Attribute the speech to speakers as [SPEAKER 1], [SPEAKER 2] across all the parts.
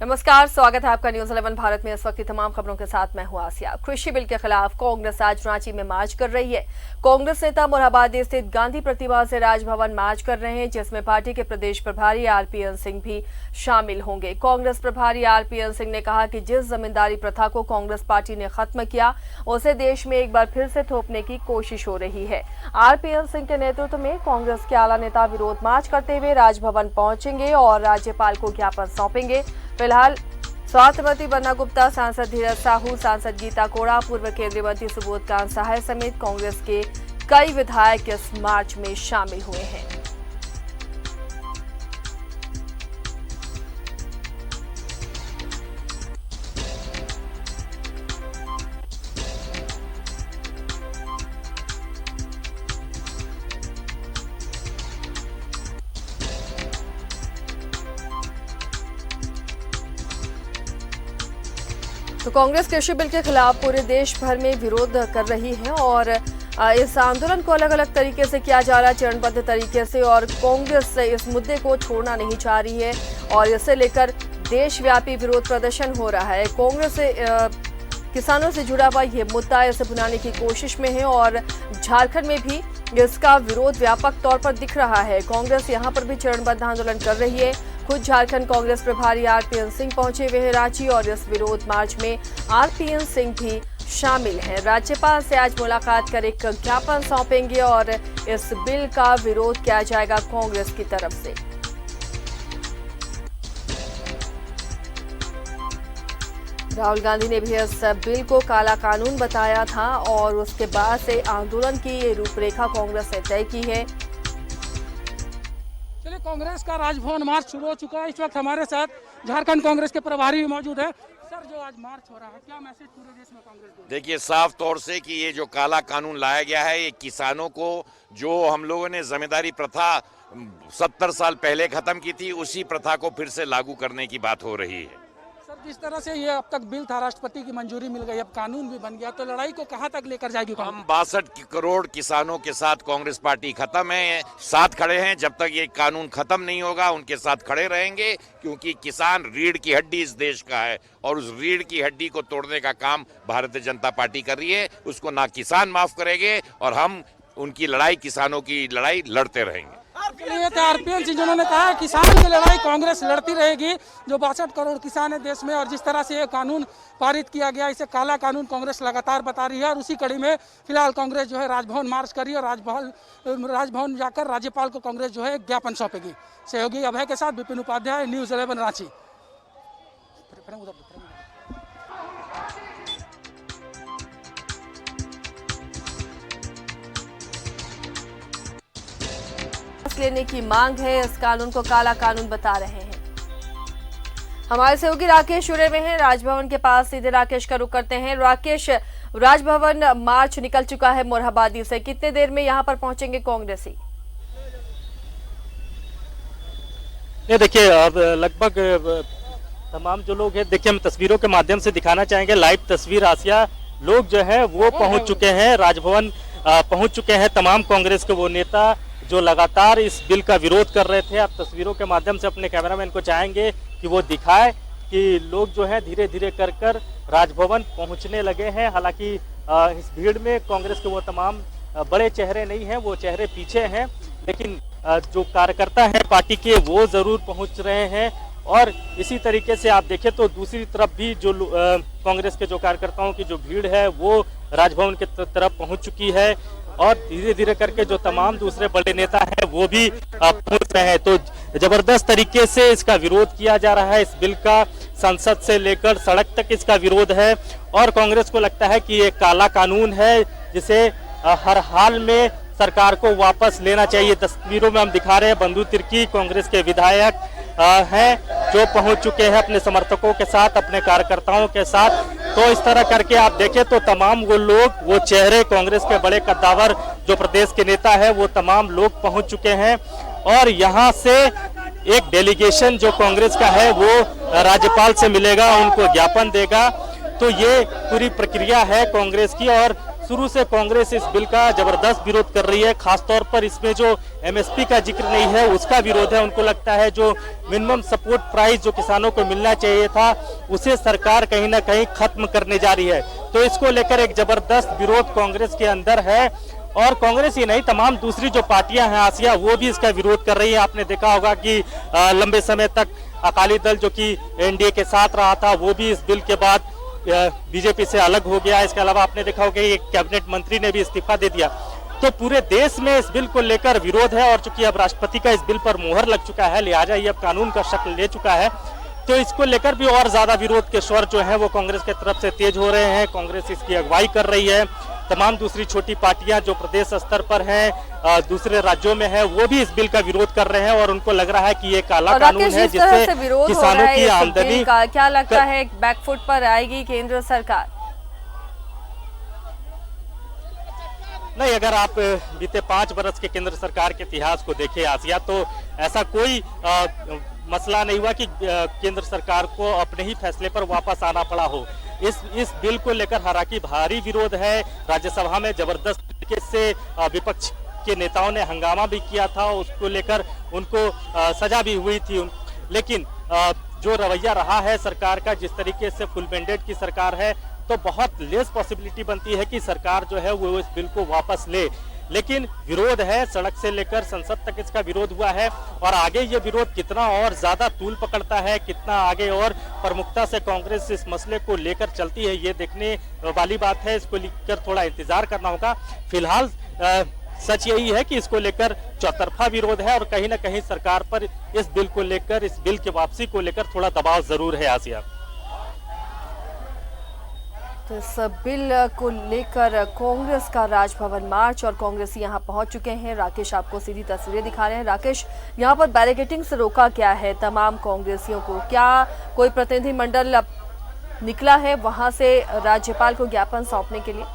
[SPEAKER 1] नमस्कार, स्वागत है आपका न्यूज 11 भारत में। इस वक्त की तमाम खबरों के साथ मैं हूं आसिया। कृषि बिल के खिलाफ कांग्रेस आज रांची में मार्च कर रही है। कांग्रेस नेता मोरहाबादी स्थित गांधी प्रतिमा से राजभवन मार्च कर रहे हैं, जिसमें पार्टी के प्रदेश प्रभारी आरपीएन सिंह भी शामिल होंगे। कांग्रेस प्रभारी आरपीएन सिंह ने कहा कि जिस जमींदारी प्रथा को कांग्रेस पार्टी ने खत्म किया, उसे देश में एक बार फिर से थोपने की कोशिश हो रही है। आरपीएन सिंह के नेतृत्व में कांग्रेस के आला नेता विरोध मार्च करते हुए राजभवन पहुंचेंगे और राज्यपाल को ज्ञापन सौंपेंगे। फिलहाल स्वास्थ्य मंत्री बन्ना गुप्ता, सांसद धीरज साहू, सांसद गीता कोड़ा, पूर्व केंद्रीय मंत्री सुबोध कांत सहाय समेत कांग्रेस के कई विधायक इस मार्च में शामिल हुए हैं। तो कांग्रेस कृषि बिल के खिलाफ पूरे देश भर में विरोध कर रही है और इस आंदोलन को अलग अलग तरीके से किया जा रहा है, चरणबद्ध तरीके से, और कांग्रेस इस मुद्दे को छोड़ना नहीं चाह रही है और इसे लेकर देशव्यापी विरोध प्रदर्शन हो रहा है। कांग्रेस किसानों से जुड़ा हुआ ये मुद्दा इसे भुनाने की कोशिश में है और झारखंड में भी इसका विरोध व्यापक तौर पर दिख रहा है। कांग्रेस यहां पर भी चरणबद्ध आंदोलन कर रही है। खुद झारखंड कांग्रेस प्रभारी आरपीएन सिंह पहुंचे हुए हैं रांची और इस विरोध मार्च में आरपीएन सिंह भी शामिल हैं। राज्यपाल से आज मुलाकात कर एक ज्ञापन सौंपेंगे और इस बिल का विरोध किया जाएगा कांग्रेस की तरफ से। राहुल गांधी ने भी इस बिल को काला कानून बताया था और उसके बाद से आंदोलन की ये रूपरेखा कांग्रेस ने तय की है।
[SPEAKER 2] चलिए, कांग्रेस का राजभवन मार्च शुरू हो चुका है। इस वक्त हमारे साथ झारखंड कांग्रेस के प्रभारी भी मौजूद है। सर, जो आज मार्च हो रहा है, क्या मैसेज पूरे देश में कांग्रेस दे?
[SPEAKER 3] देखिए, साफ तौर से कि ये जो काला कानून लाया गया है, ये किसानों को, जो हम लोगों ने जमींदारी प्रथा 70 साल पहले खत्म की थी, उसी प्रथा को फिर से लागू करने की बात हो रही है।
[SPEAKER 2] सर, जिस तरह से ये अब तक बिल था, राष्ट्रपति की मंजूरी मिल गई, अब कानून भी बन गया, तो लड़ाई को कहां तक लेकर जाएगी?
[SPEAKER 3] हम 62 करोड़ किसानों के साथ कांग्रेस पार्टी खत्म है, साथ खड़े हैं। जब तक ये कानून खत्म नहीं होगा, उनके साथ खड़े रहेंगे, क्योंकि किसान रीढ़ की हड्डी इस देश का है और उस रीढ़ की हड्डी को तोड़ने का काम भारतीय जनता पार्टी कर रही है। उसको ना किसान माफ करेंगे और हम उनकी लड़ाई, किसानों की लड़ाई लड़ते रहेंगे।
[SPEAKER 2] ये थे आरपीएन सिंह, जिन्होंने कहा किसानों की लड़ाई कांग्रेस लड़ती रहेगी। जो 62 करोड़ किसान है देश में, और जिस तरह से ये कानून पारित किया गया, इसे काला कानून कांग्रेस लगातार बता रही है। और उसी कड़ी में फिलहाल कांग्रेस जो है राजभवन मार्च करी और राजभवन जाकर राज्यपाल को कांग्रेस जो है ज्ञापन सौंपेगी। सहयोगी अभय के साथ विपिन उपाध्याय, न्यूज 11 रांची।
[SPEAKER 1] लेने की मांग है, इस कानून को काला कानून बता रहे हैं। हमारे सहयोगी राकेश जुड़े हुए हैं राजभवन के पास। सीधे राकेश का रुख करते हैं। राकेश, राजभवन मार्च निकल चुका है मोरहाबादी से, कितने देर में यहां पर पहुंचेंगे कांग्रेसी?
[SPEAKER 4] ये देखिए, अब लगभग तमाम जो लोग हैं, देखिए हम तस्वीरों के माध्यम से दिखाना चाहेंगे, लाइव तस्वीर आसिया। लोग जो है वो पहुंच चुके हैं, राजभवन पहुंच चुके हैं। तमाम कांग्रेस के वो नेता जो लगातार इस बिल का विरोध कर रहे थे, आप तस्वीरों के माध्यम से अपने कैमरामैन को चाहेंगे कि वो दिखाए कि लोग जो है धीरे धीरे कर राजभवन पहुंचने लगे हैं। हालांकि इस भीड़ में कांग्रेस के वो तमाम बड़े चेहरे नहीं हैं, वो चेहरे पीछे हैं, लेकिन जो कार्यकर्ता हैं पार्टी के, वो जरूर पहुंच रहे हैं। और इसी तरीके से आप देखें तो दूसरी तरफ भी जो कांग्रेस के जो कार्यकर्ताओं की जो भीड़ है, वो राजभवन की तरफ पहुंच चुकी है और धीरे धीरे करके जो तमाम दूसरे बड़े नेता हैं वो भी पहुंच रहे हैं। तो जबरदस्त तरीके से इसका विरोध किया जा रहा है। इस बिल का संसद से लेकर सड़क तक इसका विरोध है और कांग्रेस को लगता है कि ये काला कानून है, जिसे हर हाल में सरकार को वापस लेना चाहिए। तस्वीरों में हम दिखा रहे हैं बंधु तिर्की, कांग्रेस के विधायक हैं जो पहुंच चुके हैं अपने समर्थकों के साथ, अपने कार्यकर्ताओं के साथ। तो इस तरह करके आप देखें तो तमाम वो लोग, वो चेहरे, कांग्रेस के बड़े कद्दावर जो प्रदेश के नेता है, वो तमाम लोग पहुंच चुके हैं। और यहाँ से एक डेलीगेशन जो कांग्रेस का है वो राज्यपाल से मिलेगा, उनको ज्ञापन देगा। तो ये पूरी प्रक्रिया है कांग्रेस की और शुरू से कांग्रेस इस बिल का जबरदस्त विरोध कर रही है। खासतौर पर इसमें जो एमएसपी का जिक्र नहीं है उसका विरोध है। उनको लगता है जो मिनिमम सपोर्ट प्राइस जो किसानों को मिलना चाहिए था उसे सरकार कहीं ना कहीं खत्म करने जा रही है। तो इसको लेकर एक जबरदस्त विरोध कांग्रेस के अंदर है और कांग्रेस ही नहीं तमाम दूसरी जो पार्टियां हैं आसिया वो भी इसका विरोध कर रही है। आपने देखा होगा कि लंबे समय तक अकाली दल जो कि एनडीए के साथ रहा था वो भी इस बिल के बाद बीजेपी से अलग हो गया। इसके अलावा आपने देखा होगा कि एक कैबिनेट मंत्री ने भी इस्तीफा दे दिया। तो पूरे देश में इस बिल को लेकर विरोध है और चूंकि अब राष्ट्रपति का इस बिल पर मुहर लग चुका है लिहाजा ये अब कानून का शक्ल ले चुका है। तो इसको लेकर भी और ज्यादा विरोध के स्वर जो है वो कांग्रेस की तरफ से तेज हो रहे हैं। कांग्रेस इसकी अगुवाई कर रही है। तमाम दूसरी छोटी पार्टियां जो प्रदेश स्तर पर हैं दूसरे राज्यों में है वो भी इस बिल का विरोध कर रहे हैं और उनको लग रहा है कि ये काला कानून है जिससे किसानों की आमदनी
[SPEAKER 1] का क्या लगता है बैकफुट पर आएगी केंद्र सरकार?
[SPEAKER 4] नहीं, अगर आप बीते 5 वर्ष के केंद्र सरकार के इतिहास को देखें आसिया तो ऐसा कोई मसला नहीं हुआ कि केंद्र सरकार को अपने ही फैसले पर वापस आना पड़ा हो। इस बिल को लेकर हालांकि भारी विरोध है। राज्यसभा में जबरदस्त तरीके से विपक्ष के नेताओं ने हंगामा भी किया था। उसको लेकर उनको सजा भी हुई थी। लेकिन जो रवैया रहा है सरकार का, जिस तरीके से फुल मैंडेट की सरकार है तो बहुत लेस पॉसिबिलिटी बनती है कि सरकार जो है वो इस बिल को वापस ले। लेकिन विरोध है, सड़क से लेकर संसद तक इसका विरोध हुआ है और आगे ये विरोध कितना और ज्यादा तूल पकड़ता है, कितना आगे और प्रमुखता से कांग्रेस इस मसले को लेकर चलती है ये देखने वाली बात है। इसको लेकर थोड़ा इंतजार करना होगा। फिलहाल सच यही है कि इसको लेकर चौतरफा विरोध है और कहीं ना कहीं सरकार पर इस बिल को लेकर, इस बिल की वापसी को लेकर थोड़ा दबाव जरूर है आसिया।
[SPEAKER 1] तो इस बिल को लेकर कांग्रेस का राजभवन मार्च और कांग्रेसी यहां पहुंच चुके हैं। राकेश आपको सीधी तस्वीरें दिखा रहे हैं। राकेश, यहां पर बैरिकेडिंग से रोका क्या है तमाम कांग्रेसियों को? क्या कोई प्रतिनिधिमंडल निकला है वहां से राज्यपाल को ज्ञापन सौंपने के लिए?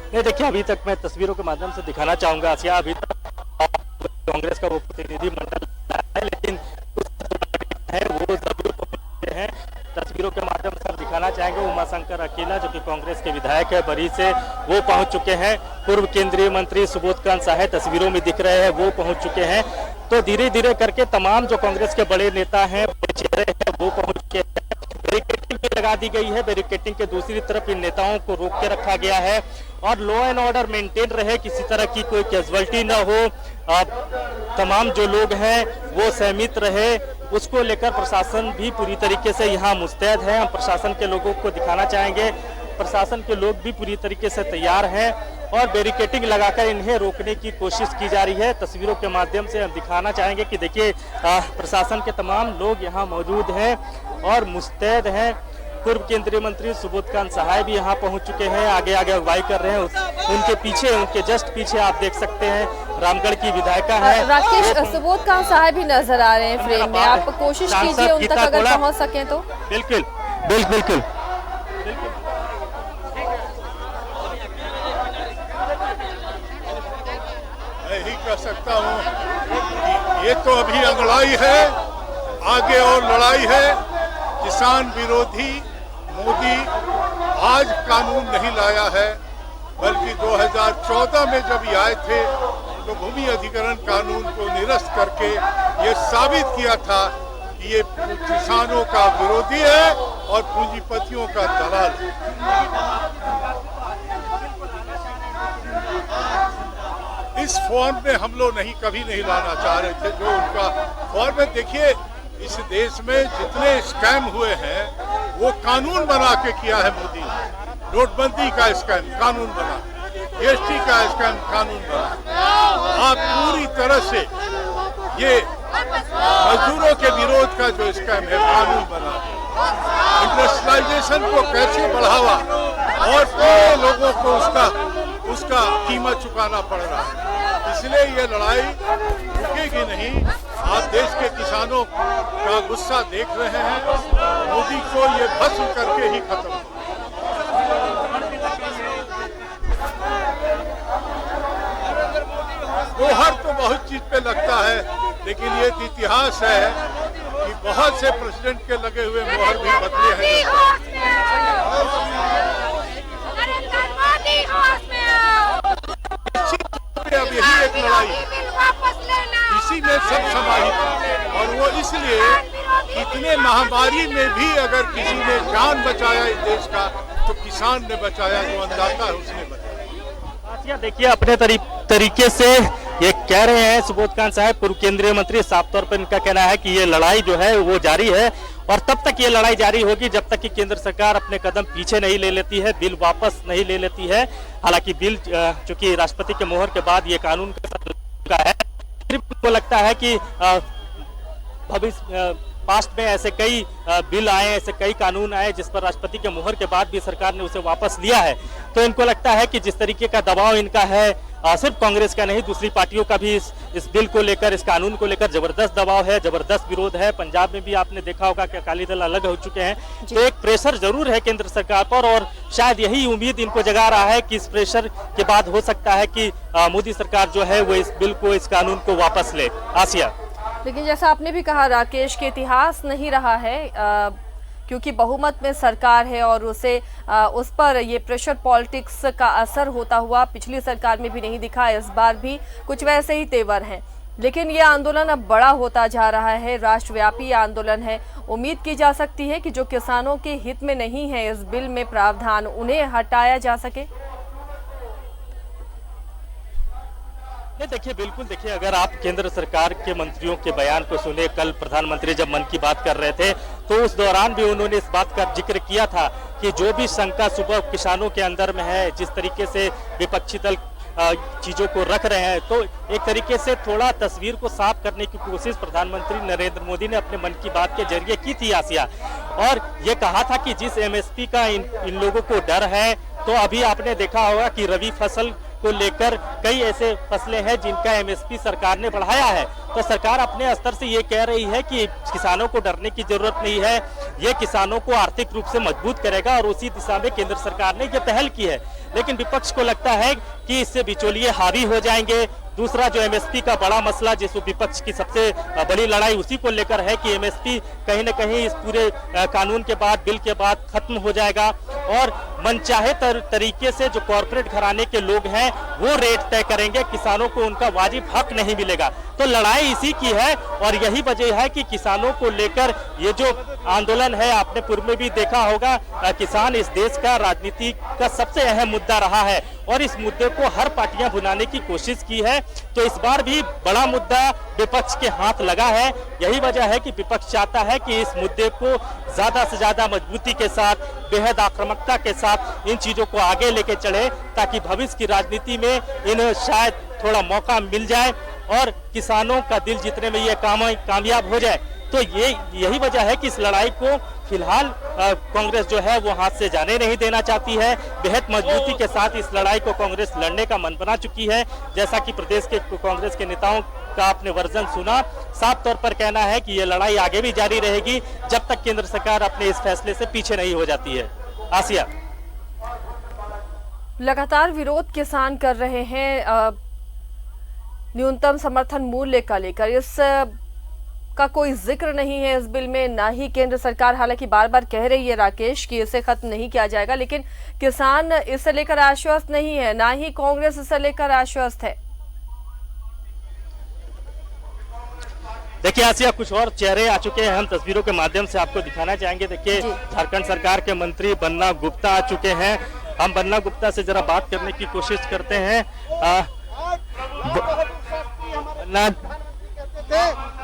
[SPEAKER 4] नहीं, देखिए अभी तक मैं तस्वीरों के माध्यम से दिखाना चाहूंगा आसिया, अभी तक कांग्रेस का वो प्रतिनिधिमंडल है लेकिन है वो जरूर है। तस्वीरों के माध्यम से हम दिखाना चाहेंगे उमाशंकर अकेला जो कि कांग्रेस के विधायक है बरी से, वो पहुंच चुके हैं। पूर्व केंद्रीय मंत्री सुबोधकांत सहाय तस्वीरों में दिख रहे हैं, वो पहुंच चुके हैं। तो धीरे धीरे करके तमाम जो कांग्रेस के बड़े नेता हैं, बड़े चेहरे हैं, वो पहुंच चुके हैं। बैरिकेडिंग भी लगा दी गई है। बैरिकेडिंग के दूसरी तरफ इन नेताओं को रोक के रखा गया है और लॉ एंड ऑर्डर मेंटेन रहे, किसी तरह की कोई कैजुअलिटी न हो, तमाम जो लोग हैं वो सहमित रहे, उसको लेकर प्रशासन भी पूरी तरीके से यहाँ मुस्तैद है। हम प्रशासन के लोगों को दिखाना चाहेंगे, प्रशासन के लोग भी पूरी तरीके से तैयार हैं और बैरिकेडिंग लगाकर इन्हें रोकने की कोशिश की जा रही है। तस्वीरों के माध्यम से हम दिखाना चाहेंगे कि देखिए प्रशासन के तमाम लोग यहाँ मौजूद हैं और मुस्तैद हैं। पूर्व केंद्रीय मंत्री सुबोधकांत सहाय भी यहाँ पहुँच चुके हैं, आगे आगे अगुवाई कर रहे हैं। उनके पीछे, उनके जस्ट पीछे आप देख सकते हैं रामगढ़ की विधायिका है
[SPEAKER 1] राकेश, सुबोधकांत सहाय भी नजर आ रहे हैं फ्रेम में। आप कोशिश कीजिए उन तक अगर पहुँच सकें तो।
[SPEAKER 4] बिल्कुल बिल्कुल।
[SPEAKER 5] मैं ही कह सकता हूँ कि ये तो अभी अंगड़ाई है, आगे और लड़ाई है। किसान विरोधी मोदी आज कानून नहीं लाया है, बल्कि 2014 में जब ये आए थे तो भूमि अधिग्रहण कानून को निरस्त करके ये साबित किया था कि ये किसानों का विरोधी है और पूंजीपतियों का दलाल है। इस फॉर्म में हम लोग कभी नहीं लाना चाह रहे थे जो उनका फॉर्म में। देखिए इस देश में जितने स्कैम हुए हैं वो कानून बना के किया है मोदी ने। नोटबंदी का स्कैम कानून बना, जीएसटी का स्कैम कानून बना। आप पूरी तरह से ये मजदूरों के विरोध का जो स्कैम है कानून बना, इंडस्ट्रियलाइजेशन को कैसे बढ़ावा और पूरे लोगों को उसका कीमत चुकाना पड़ रहा है। इसलिए ये लड़ाई रुकेगी नहीं। आप देश के किसानों का गुस्सा देख रहे हैं, मोदी को ये भस्म करके ही खत्म। मोहर तो बहुत चीज पे लगता है, लेकिन ये इतिहास है कि बहुत से प्रेसिडेंट के लगे हुए मोहर भी बदले हैं। बाद यही एक लड़ाई है, इसी में सब समाहित है। और वो इसलिए इतने महामारी में भी अगर किसी ने जान बचाया इस देश का तो किसान ने बचाया, जो अन्नदाता है उसने बचाया।
[SPEAKER 4] देखिए अपने तरीके से ये कह रहे हैं सुबोधकांत साहब, पूर्व केंद्रीय मंत्री। साफ तौर पर इनका कहना है कि ये लड़ाई जो है वो जारी है और तब तक ये लड़ाई जारी होगी जब तक कि केंद्र सरकार अपने कदम पीछे नहीं ले लेती है, बिल वापस नहीं ले लेती है। हालांकि बिल चूंकि राष्ट्रपति के मोहर के बाद ये कानून का है, को लगता है कि भविष्य पास्ट में ऐसे कई बिल आए, ऐसे कई कानून आए जिस पर राष्ट्रपति के मोहर के बाद भी सरकार ने उसे वापस लिया है। तो इनको लगता है कि जिस तरीके का दबाव इनका है, सिर्फ कांग्रेस का नहीं दूसरी पार्टियों का भी इस बिल को लेकर, इस कानून को लेकर जबरदस्त दबाव है, जबरदस्त विरोध है। पंजाब में भी आपने देखा होगा कि अकाली दल अलग हो चुके हैं। तो एक प्रेशर जरूर है केंद्र सरकार पर और शायद यही उम्मीद इनको जगा रहा है कि इस प्रेशर के बाद हो सकता है कि मोदी सरकार जो है वो इस बिल को, इस कानून को वापस ले। आसिया,
[SPEAKER 1] लेकिन जैसा आपने भी कहा राकेश, के इतिहास नहीं रहा है क्योंकि बहुमत में सरकार है और उस पर ये प्रेशर पॉलिटिक्स का असर होता हुआ पिछली सरकार में भी नहीं दिखा। इस बार भी कुछ वैसे ही तेवर हैं, लेकिन ये आंदोलन अब बड़ा होता जा रहा है, राष्ट्रव्यापी आंदोलन है। उम्मीद की जा सकती है कि जो किसानों के हित में नहीं है इस बिल में प्रावधान, उन्हें हटाया जा सके।
[SPEAKER 4] देखिए बिल्कुल, देखिए अगर आप केंद्र सरकार के मंत्रियों के बयान को सुने, कल प्रधानमंत्री जब मन की बात कर रहे थे तो उस दौरान भी उन्होंने इस बात का जिक्र किया था कि जो भी शंका सुबह किसानों के अंदर में है, जिस तरीके से विपक्षी दल चीजों को रख रहे हैं, तो एक तरीके से थोड़ा तस्वीर को साफ करने की कोशिश प्रधानमंत्री नरेंद्र मोदी ने अपने मन की बात के जरिए की थी आसिया। और ये कहा था कि जिस एमएसपी का इन लोगों को डर है, तो अभी आपने देखा होगा कि रबी फसल को लेकर कई ऐसे फसलें हैं जिनका एमएसपी सरकार ने बढ़ाया है। तो सरकार अपने स्तर से ये कह रही है कि किसानों को डरने की जरूरत नहीं है, ये किसानों को आर्थिक रूप से मजबूत करेगा और उसी दिशा में केंद्र सरकार ने ये पहल की है। लेकिन विपक्ष को लगता है कि इससे बिचौलिए हावी हो जाएंगे। दूसरा जो एमएसपी का बड़ा मसला, जिस विपक्ष की सबसे बड़ी लड़ाई उसी को लेकर है कि एमएसपी कहीं न कहीं इस पूरे कानून के बाद, बिल के बाद खत्म हो जाएगा और मनचाहे तरीके से जो कॉर्पोरेट घराने के लोग हैं वो रेट तय करेंगे, किसानों को उनका वाजिब हक नहीं मिलेगा। तो लड़ाई इसी की है और यही वजह है कि किसानों को लेकर ये जो आंदोलन है, आपने पूर्व में भी देखा होगा, किसान इस देश का राजनीति का सबसे अहम मुद्दा रहा है और इस मुद्दे को हर पार्टियां भुनाने की कोशिश की है। तो इस बार भी बड़ा मुद्दा विपक्ष के हाथ लगा है। यही वजह है कि विपक्ष चाहता है कि इस मुद्दे को ज्यादा से ज्यादा मजबूती के साथ, बेहद आक्रामकता के साथ इन चीजों को आगे लेके चले, ताकि भविष्य की राजनीति में इन्हें शायद थोड़ा मौका मिल जाए और किसानों का दिल जीतने में ये कामयाब हो जाए। तो यही वजह है कि इस लड़ाई को फिलहाल कांग्रेस जो है वो हाथ से जाने नहीं देना चाहती है। बेहद मजबूती के साथ इस लड़ाई को कांग्रेस लड़ने का मन बना चुकी है। जैसा कि प्रदेश के कांग्रेस के नेताओं का आपने वर्जन सुना, साफ तौर पर कहना है कि ये लड़ाई आगे भी जारी रहेगी जब तक केंद्र सरकार अपने इस फैसले से पीछे नहीं हो जाती है। आसिया,
[SPEAKER 1] लगातार विरोध किसान कर रहे हैं न्यूनतम समर्थन मूल्य का लेकर, इस का कोई जिक्र नहीं है इस बिल में, ना ही केंद्र सरकार हालांकि बार बार कह रही है राकेश कि इसे खत्म नहीं किया जाएगा, लेकिन किसान इसे लेकर आश्वस्त नहीं है, ना ही कांग्रेस इसे लेकर आश्वस्त है।
[SPEAKER 4] देखिए आसिया, कुछ और चेहरे आ चुके हैं, हम तस्वीरों के माध्यम से आपको दिखाना चाहेंगे। देखिए झारखंड सरकार के मंत्री बन्ना गुप्ता आ चुके हैं। हम बन्ना गुप्ता से जरा बात करने की कोशिश करते हैं।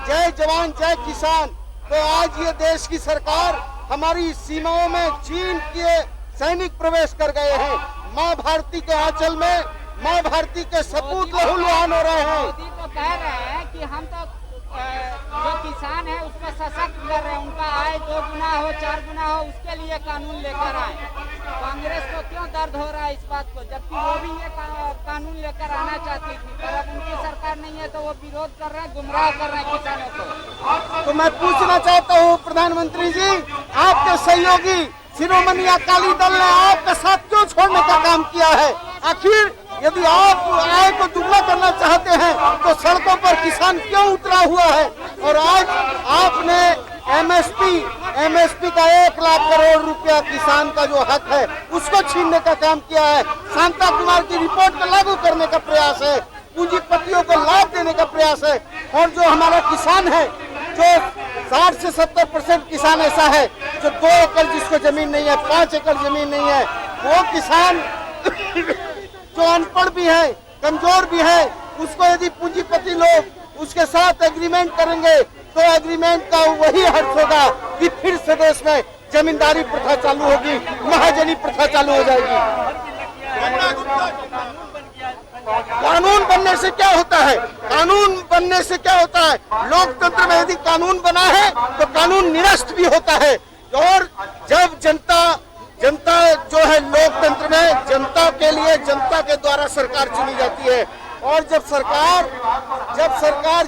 [SPEAKER 6] जय जवान जय किसान। तो आज ये देश की सरकार हमारी सीमाओं में चीन के सैनिक प्रवेश कर गए हैं। माँ भारती के आंचल में माँ भारती के सपूत लहूलुहान हो रहे हैं।
[SPEAKER 7] मोदी तो कह रहे हैं कि हम तो जो किसान है उसको सशक्त कर रहे हैं, उनका आय 2 गुना हो 4 गुना हो उसके लिए कानून लेकर आए। कांग्रेस को क्यों दर्द हो रहा है इस बात को, जबकि वो भी ये कानून लेकर आना चाहती थी, पर अब उनकी सरकार नहीं है तो वो विरोध कर रहे हैं, गुमराह कर रहे हैं किसानों को।
[SPEAKER 6] तो मैं पूछना चाहता हूँ प्रधानमंत्री जी, आपके सहयोगी शिरोमणि अकाली दल ने आपका साथ क्यों छोड़ने का काम किया है? आखिर यदि आप आय को दुगना करना चाहते हैं तो सड़कों पर किसान क्यों उतरा हुआ है? और आज आपने एमएसपी का 1 लाख करोड़ रुपया किसान का जो हक है उसको छीनने का काम किया है। शांता कुमार की रिपोर्ट को लागू करने का प्रयास है। पूंजीपतियों को लाभ देने का प्रयास है। और जो हमारा किसान है, जो 60 से 70% किसान ऐसा है जो 2 एकड़ जिसको जमीन नहीं है, 5 एकड़ जमीन नहीं है, वो किसान जो अनपढ़ भी है, कमजोर भी है, उसको यदि पूंजीपति लोग उसके साथ एग्रीमेंट करेंगे तो एग्रीमेंट का वही अर्थ होगा कि फिर से देश में जमींदारी प्रथा चालू होगी, महाजनी प्रथा चालू हो जाएगी। कानून बनने से क्या होता है? कानून बनने से क्या होता है? लोकतंत्र में यदि कानून बना है तो कानून निरस्त भी होता है। और जब जनता जो है लोकतंत्र में जनता के लिए, जनता के द्वारा सरकार चुनी जाती है, और जब सरकार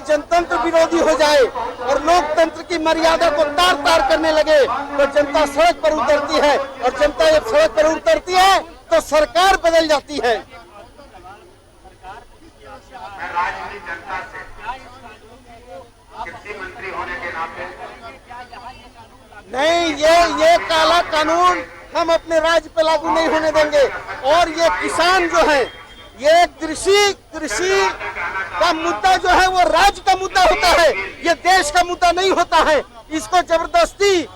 [SPEAKER 6] जनतंत्र विरोधी हो जाए और लोकतंत्र की मर्यादा को तार-तार करने लगे तो जनता सड़क पर उतरती है, और जनता जब सड़क पर उतरती है तो सरकार बदल जाती है। नहीं, ये काला कानून हम अपने राज्य पे लागू नहीं होने देंगे। और ये किसान जो है, ये कृषि का मुद्दा जो है वो राज्य का मुद्दा होता है, ये देश का मुद्दा नहीं होता है। इसको जबरदस्ती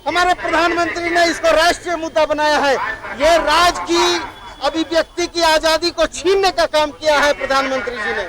[SPEAKER 6] हमारे प्रधानमंत्री ने इसको राष्ट्रीय मुद्दा बनाया है। ये राज्य की अभिव्यक्ति की आजादी को छीनने का काम किया है प्रधानमंत्री जी ने।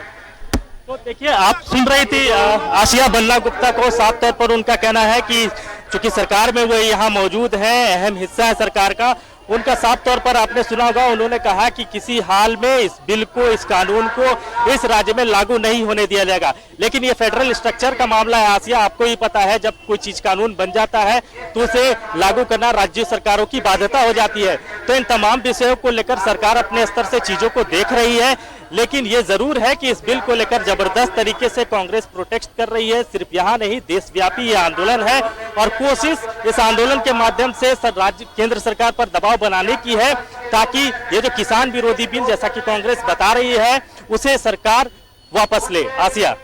[SPEAKER 4] तो देखिए, आप सुन रही थी आसिया बल्ला गुप्ता को। साफ तौर पर उनका कहना है कि चूंकि सरकार में वो यहाँ मौजूद है, अहम हिस्सा है सरकार का। उनका साफ तौर पर आपने सुना होगा, उन्होंने कहा कि किसी हाल में इस बिल को, इस कानून को इस राज्य में लागू नहीं होने दिया जाएगा। लेकिन ये फेडरल स्ट्रक्चर का मामला है आसिया, आपको ही पता है, जब कोई चीज कानून बन जाता है तो उसे लागू करना राज्य सरकारों की बाध्यता हो जाती है। तो इन तमाम विषयों को लेकर सरकार अपने स्तर से चीजों को देख रही है। लेकिन ये जरूर है कि इस बिल को लेकर जबरदस्त तरीके से कांग्रेस प्रोटेस्ट कर रही है। सिर्फ यहाँ नहीं, देशव्यापी ये आंदोलन है, और कोशिश इस आंदोलन के माध्यम से राज्य केंद्र सरकार पर दबाव बनाने की है, ताकि ये जो किसान विरोधी बिल, जैसा कि कांग्रेस बता रही है, उसे सरकार वापस ले। आसिया,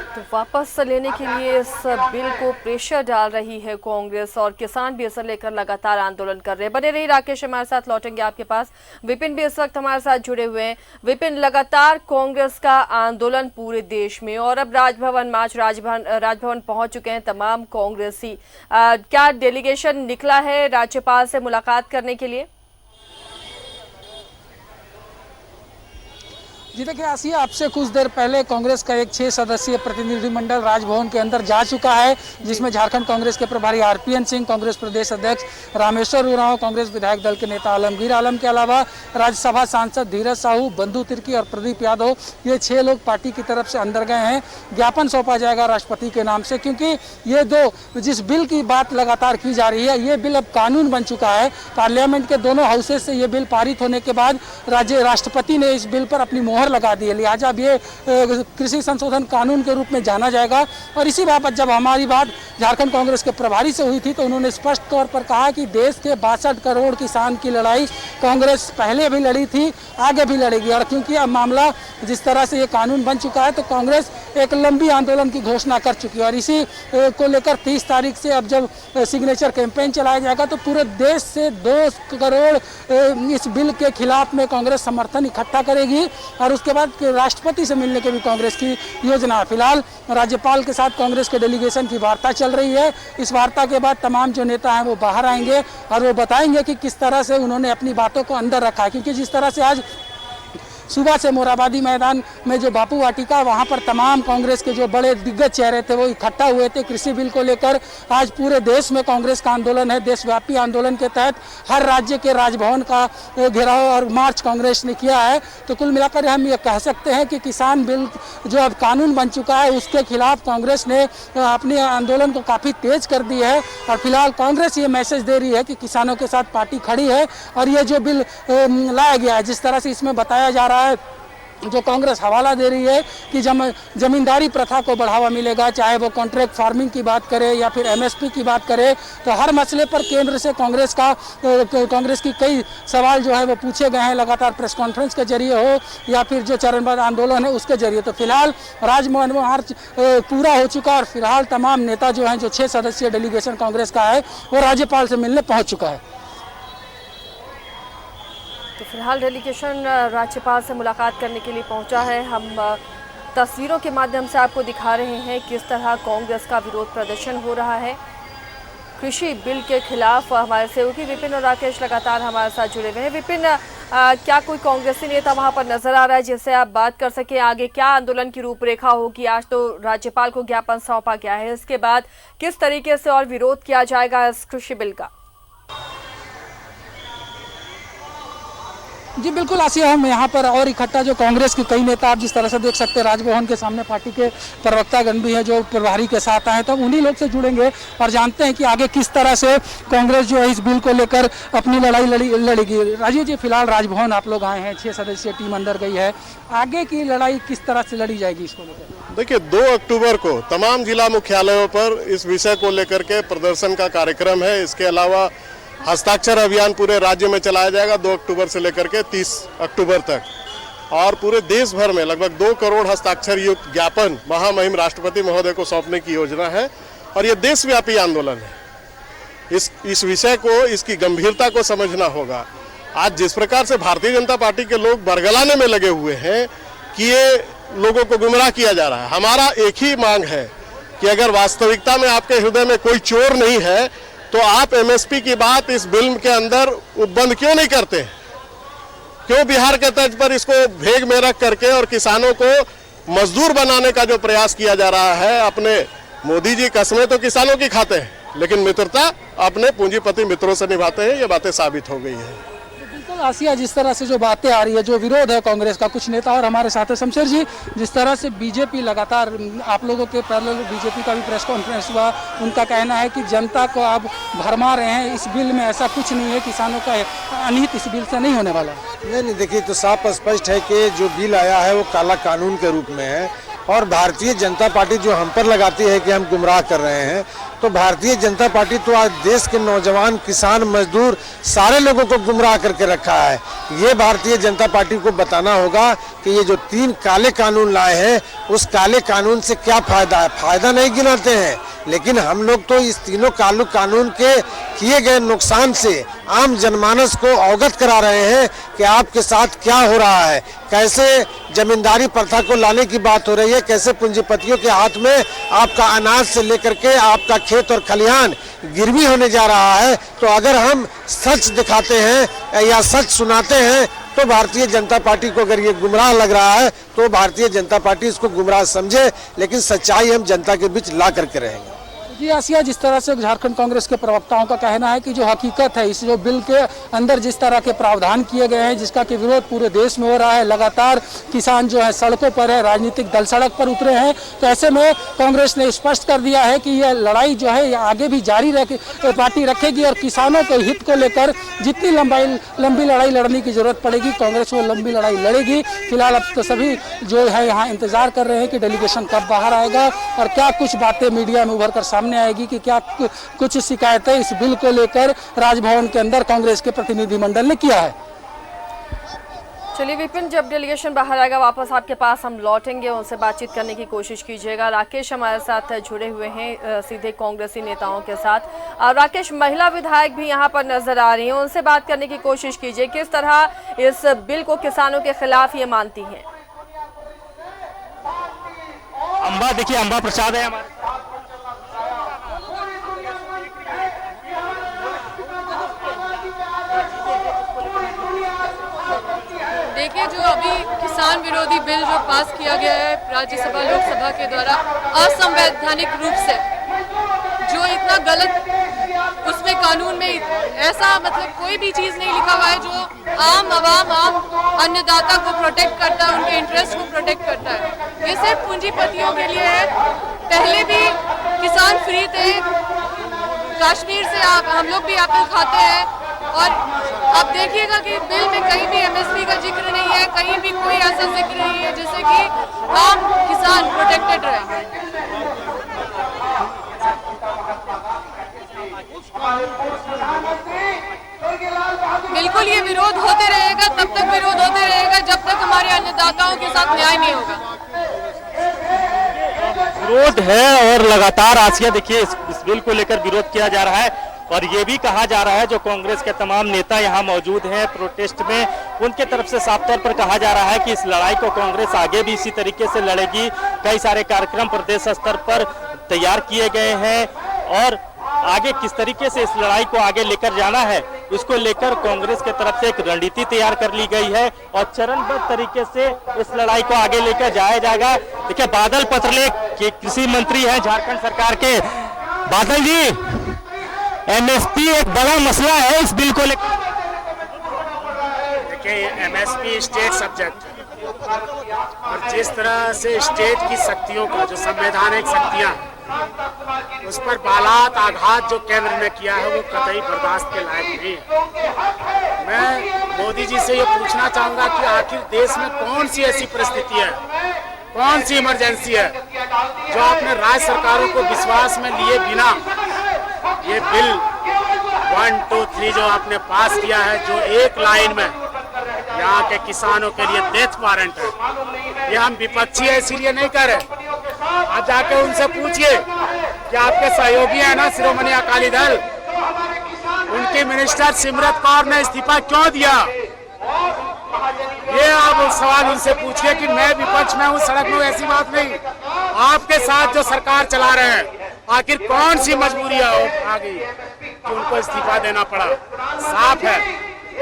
[SPEAKER 1] तो वापस लेने के लिए इस बिल को प्रेशर डाल रही है कांग्रेस, और किसान भी इसे लेकर लगातार आंदोलन कर रहे हैं। बने रही राकेश, हमारे साथ लौटेंगे आपके पास। विपिन भी इस वक्त हमारे साथ जुड़े हुए हैं। विपिन, लगातार कांग्रेस का आंदोलन पूरे देश में, और अब राजभवन पहुंच चुके हैं तमाम कांग्रेसी। क्या डेलीगेशन निकला है राज्यपाल से मुलाकात करने के लिए?
[SPEAKER 2] जी देखिए आसिया, आपसे कुछ देर पहले कांग्रेस का एक 6 सदस्यीय प्रतिनिधिमंडल राजभवन के अंदर जा चुका है, जिसमें झारखंड कांग्रेस के प्रभारी आरपीएन सिंह, कांग्रेस प्रदेश अध्यक्ष रामेश्वर उरांव, कांग्रेस विधायक दल के नेता आलमगीर आलम के अलावा राज्यसभा सांसद धीरज साहू, बंधु तिर्की और प्रदीप यादव, ये 6 लोग पार्टी की तरफ से अंदर गए हैं। ज्ञापन सौंपा जाएगा राष्ट्रपति के नाम से, क्योंकि ये जिस बिल की बात लगातार की जा रही है, ये बिल अब कानून बन चुका है। पार्लियामेंट के दोनों हाउसेज से ये बिल पारित होने के बाद राष्ट्रपति ने इस बिल पर अपनी मोहर लगा दी है। लिहाजा अब ये कृषि संशोधन कानून के रूप में जाना जाएगा। और इसी बाबत जब हमारी बात झारखंड कांग्रेस के प्रभारी से हुई थी तो उन्होंने स्पष्ट तौर पर कहा कि देश के 62 करोड़ किसान की लड़ाई कांग्रेस पहले भी लड़ी थी, आगे भी लड़ेगी। और क्योंकि अब मामला जिस तरह से ये कानून बन चुका है तो कांग्रेस एक लंबी आंदोलन की घोषणा कर चुकी है। और इसी को लेकर 30 तारीख से अब जब सिग्नेचर कैंपेन चलाया जाएगा तो पूरे देश से 2 करोड़ इस बिल के खिलाफ में कांग्रेस समर्थन इकट्ठा करेगी। और उसके बाद राष्ट्रपति से मिलने की भी कांग्रेस की योजना है। फिलहाल राज्यपाल के साथ कांग्रेस के डेलीगेशन की वार्ता चल रही है। इस वार्ता के बाद तमाम जो नेता हैं वो बाहर आएंगे और वो बताएंगे कि किस तरह से उन्होंने अपनी बातों को अंदर रखा है। क्योंकि जिस तरह से आज सुबह से मोराबादी मैदान में जो बापू वाटिका, वहाँ पर तमाम कांग्रेस के जो बड़े दिग्गज चेहरे थे वो इकट्ठा हुए थे कृषि बिल को लेकर। आज पूरे देश में कांग्रेस का आंदोलन है। देशव्यापी आंदोलन के तहत हर राज्य के राजभवन का घेराव और मार्च कांग्रेस ने किया है। तो कुल मिलाकर हम ये कह सकते हैं कि किसान बिल जो अब कानून बन चुका है उसके खिलाफ कांग्रेस ने अपने आंदोलन को काफ़ी तेज कर दी है। और फिलहाल कांग्रेस ये मैसेज दे रही है कि किसानों के साथ पार्टी खड़ी है। और ये जो बिल लाया गया है, जिस तरह से इसमें बताया जा रहा है, जो कांग्रेस हवाला दे रही है कि जमींदारी प्रथा को बढ़ावा मिलेगा, चाहे वो कॉन्ट्रैक्ट फार्मिंग की बात करे या फिर एमएसपी की बात करे, तो हर मसले पर केंद्र से कांग्रेस की कई सवाल जो है वो पूछे गए हैं, लगातार प्रेस कॉन्फ्रेंस के जरिए हो या फिर जो चरणबद्ध आंदोलन है उसके जरिए। तो फिलहाल राजभवन मार्च पूरा हो चुका और फिलहाल तमाम नेता जो हैं, जो 6 सदस्यीय डेलीगेशन कांग्रेस का है, वो राज्यपाल से मिलने पहुँच चुका है।
[SPEAKER 1] तो फिलहाल डेलीगेशन राज्यपाल से मुलाकात करने के लिए पहुंचा है। हम तस्वीरों के माध्यम से आपको दिखा रहे हैं किस तरह कांग्रेस का विरोध प्रदर्शन हो रहा है कृषि बिल के खिलाफ। हमारे सहयोगी विपिन और राकेश लगातार हमारे साथ जुड़े हुए हैं। विपिन, क्या कोई कांग्रेसी नेता वहां पर नजर आ रहा है जिससे आप बात कर सके? आगे क्या आंदोलन की रूपरेखा होगी? आज तो राज्यपाल को ज्ञापन सौंपा गया है, इसके बाद किस तरीके से और विरोध किया जाएगा इस कृषि बिल का?
[SPEAKER 2] जी बिल्कुल आसिया, हम यहाँ पर और इकट्ठा जो कांग्रेस के कई नेता आप जिस तरह से देख सकते हैं, राजभवन के सामने पार्टी के प्रवक्तागण भी हैं जो प्रभारी के साथ आए, तब उन्हीं लोग से जुड़ेंगे और जानते हैं कि आगे किस तरह से कांग्रेस जो है इस बिल को लेकर अपनी लड़ाई लड़ेगी। राजीव जी, फिलहाल राजभवन आप लोग आए हैं, 6 सदस्यीय टीम अंदर गई है, आगे की लड़ाई किस तरह से लड़ी जाएगी इसको लेकर?
[SPEAKER 8] देखिए, 2 अक्टूबर को तमाम जिला मुख्यालयों पर इस विषय को लेकर के प्रदर्शन का कार्यक्रम है। इसके अलावा हस्ताक्षर अभियान पूरे राज्य में चलाया जाएगा 2 अक्टूबर से लेकर के 30 अक्टूबर तक, और पूरे देश भर में लगभग 2 करोड़ हस्ताक्षर युक्त ज्ञापन महामहिम राष्ट्रपति महोदय को सौंपने की योजना है। और ये देशव्यापी आंदोलन है। इस विषय को, इसकी गंभीरता को समझना होगा। आज जिस प्रकार से भारतीय जनता पार्टी के लोग बरगलाने में लगे हुए हैं कि ये लोगों को गुमराह किया जा रहा है, हमारा एक ही मांग है कि अगर वास्तविकता में आपके हृदय में कोई चोर नहीं है तो आप एमएसपी की बात इस बिल के अंदर बंद क्यों नहीं करते? क्यों बिहार के तर्ज पर इसको भेग में रख करके और किसानों को मजदूर बनाने का जो प्रयास किया जा रहा है? अपने मोदी जी कस्में तो किसानों की खाते हैं, लेकिन मित्रता अपने पूंजीपति मित्रों से निभाते हैं। ये बातें साबित हो गई है।
[SPEAKER 2] बिल्कुल आसिया, जिस तरह से जो बातें आ रही है, जो विरोध है कांग्रेस का, कुछ नेता और हमारे साथ है शमशेर जी, जिस तरह से बीजेपी लगातार, आप लोगों के पहले बीजेपी का भी प्रेस कॉन्फ्रेंस हुआ, उनका कहना है कि जनता को आप भरमा रहे हैं इस बिल में, ऐसा कुछ नहीं है, किसानों का अनहित इस बिल से नहीं होने वाला।
[SPEAKER 9] नहीं, देखिए, तो साफ स्पष्ट है कि जो बिल आया है वो काला कानून के रूप में है, और भारतीय जनता पार्टी जो हम पर लगाती है कि हम गुमराह कर रहे हैं, तो भारतीय जनता पार्टी तो आज देश के नौजवान, किसान, मजदूर सारे लोगों को गुमराह करके रखा है। ये भारतीय जनता पार्टी को बताना होगा कि ये जो 3 काले कानून लाए हैं, उस काले कानून से क्या फायदा है। फायदा नहीं गिनाते हैं, लेकिन हम लोग तो इस तीनों काले कानून के किए गए नुकसान से आम जनमानस को अवगत करा रहे हैं कि आपके साथ क्या हो रहा है, कैसे जमींदारी प्रथा को लाने की बात हो रही है, कैसे पूंजीपतियों के हाथ में आपका अनाज से लेकर के आपका खेत और खलिहान गिरवी होने जा रहा है। तो अगर हम सच दिखाते हैं या सच सुनाते हैं तो भारतीय जनता पार्टी को अगर ये गुमराह लग रहा है तो भारतीय जनता पार्टी इसको गुमराह समझे, लेकिन सच्चाई हम जनता के बीच ला करके रहेंगे।
[SPEAKER 2] जी आसिया, जिस तरह से झारखंड कांग्रेस के प्रवक्ताओं का कहना है कि जो हकीकत है, इस जो बिल के अंदर जिस तरह के प्रावधान किए गए हैं, जिसका कि विरोध पूरे देश में हो रहा है, लगातार किसान जो है सड़कों पर है, राजनीतिक दल सड़क पर उतरे हैं, तो ऐसे में कांग्रेस ने स्पष्ट कर दिया है कि यह लड़ाई जो है आगे भी जारी पार्टी रखेगी और किसानों के हित को लेकर जितनी लंबी लड़ाई लड़ने की जरूरत पड़ेगी, कांग्रेस वो लंबी लड़ाई लड़ेगी। फिलहाल अब तो सभी जो है यहाँ इंतजार कर रहे हैं कि डेलीगेशन कब बाहर आएगा और क्या कुछ बातें मीडिया में उभर कर सामने आएगी कि क्या कुछ शिकायतें इस बिल को लेकर राजभवन के अंदर कांग्रेस के प्रतिनिधिमंडल ने किया है।
[SPEAKER 1] चलिए विपिन, जब डेलीगेशन बाहर आएगा वापस आपके पास हम लौटेंगे, उनसे बातचीत करने की कोशिश कीजिएगा। राकेश हमारे साथ जुड़े हुए हैं सीधे कांग्रेसी नेताओं के साथ। राकेश, महिला विधायक भी यहाँ पर नजर आ रही हैं, उनसे बात करने की कोशिश कीजिए, किस तरह इस बिल को किसानों के खिलाफ ये मानती हैं?
[SPEAKER 4] अम्बा, देखिए अम्बा प्रसाद है हमारे।
[SPEAKER 10] देखिए, जो अभी किसान विरोधी बिल जो पास किया गया है राज्यसभा लोकसभा के द्वारा असंवैधानिक रूप से, जो इतना गलत उसमें कानून में ऐसा मतलब कोई भी चीज़ नहीं लिखा हुआ है जो आम अन्नदाता को प्रोटेक्ट करता है, उनके इंटरेस्ट को प्रोटेक्ट करता है। ये सिर्फ पूंजीपतियों के लिए है। पहले भी किसान फ्री थे, कश्मीर से हम लोग भी एप्पल खाते हैं, और आप देखिएगा कि बिल में कहीं भी एमएसपी का जिक्र नहीं है, कहीं भी कोई ऐसा जिक्र नहीं है जिससे कि आम किसान प्रोटेक्टेड रहे। बिल्कुल ये विरोध होते रहेगा, तब तक विरोध होते रहेगा जब तक हमारे अन्नदाताओं के साथ न्याय नहीं होगा।
[SPEAKER 4] विरोध है और लगातार आसिया देखिए इस बिल को लेकर विरोध किया जा रहा है। और ये भी कहा जा रहा है, जो कांग्रेस के तमाम नेता यहाँ मौजूद हैं प्रोटेस्ट में, उनके तरफ से साफ तौर पर कहा जा रहा है कि इस लड़ाई को कांग्रेस आगे भी इसी तरीके से लड़ेगी। कई सारे कार्यक्रम प्रदेश स्तर पर तैयार किए गए हैं और आगे किस तरीके से इस लड़ाई को आगे लेकर जाना है, उसको लेकर कांग्रेस के तरफ से एक रणनीति तैयार कर ली गई है और चरणबद्ध तरीके से इस लड़ाई को आगे लेकर जाया जाएगा। देखिए, बादल पत्रलेख के कृषि मंत्री हैं झारखंड सरकार के। बादल जी, एमएसपी एक बड़ा मसला है, इस बिल को लेकर
[SPEAKER 11] देखिए, एमएसपी स्टेट सब्जेक्ट है और जिस तरह से स्टेट की शक्तियों का जो संवैधानिक शक्तियां उस पर बालात आघात जो केंद्र ने किया है वो कतई बर्दाश्त के लायक नहीं है। मैं मोदी जी से ये पूछना चाहूंगा कि आखिर देश में कौन सी ऐसी परिस्थिति है, कौन सी इमरजेंसी है जो आपने राज्य सरकारों को विश्वास में लिए बिना ये बिल 1, 2, 3 जो आपने पास किया है, जो एक लाइन में यहाँ के किसानों के लिए डेथ वारंट है। ये हम विपक्षी है इसीलिए नहीं कर रहे। आप जाके उनसे पूछिए कि आपके सहयोगी है ना शिरोमणि अकाली दल, उनकी मिनिस्टर सिमरत कौर ने इस्तीफा क्यों दिया? ये आप सवाल उनसे पूछिए कि मैं विपक्ष में हूँ, सड़क में, ऐसी बात नहीं। आपके साथ जो सरकार चला रहे हैं, आखिर कौन सी मजबूरी आ गई कि उनको इस्तीफा देना पड़ा? साफ है,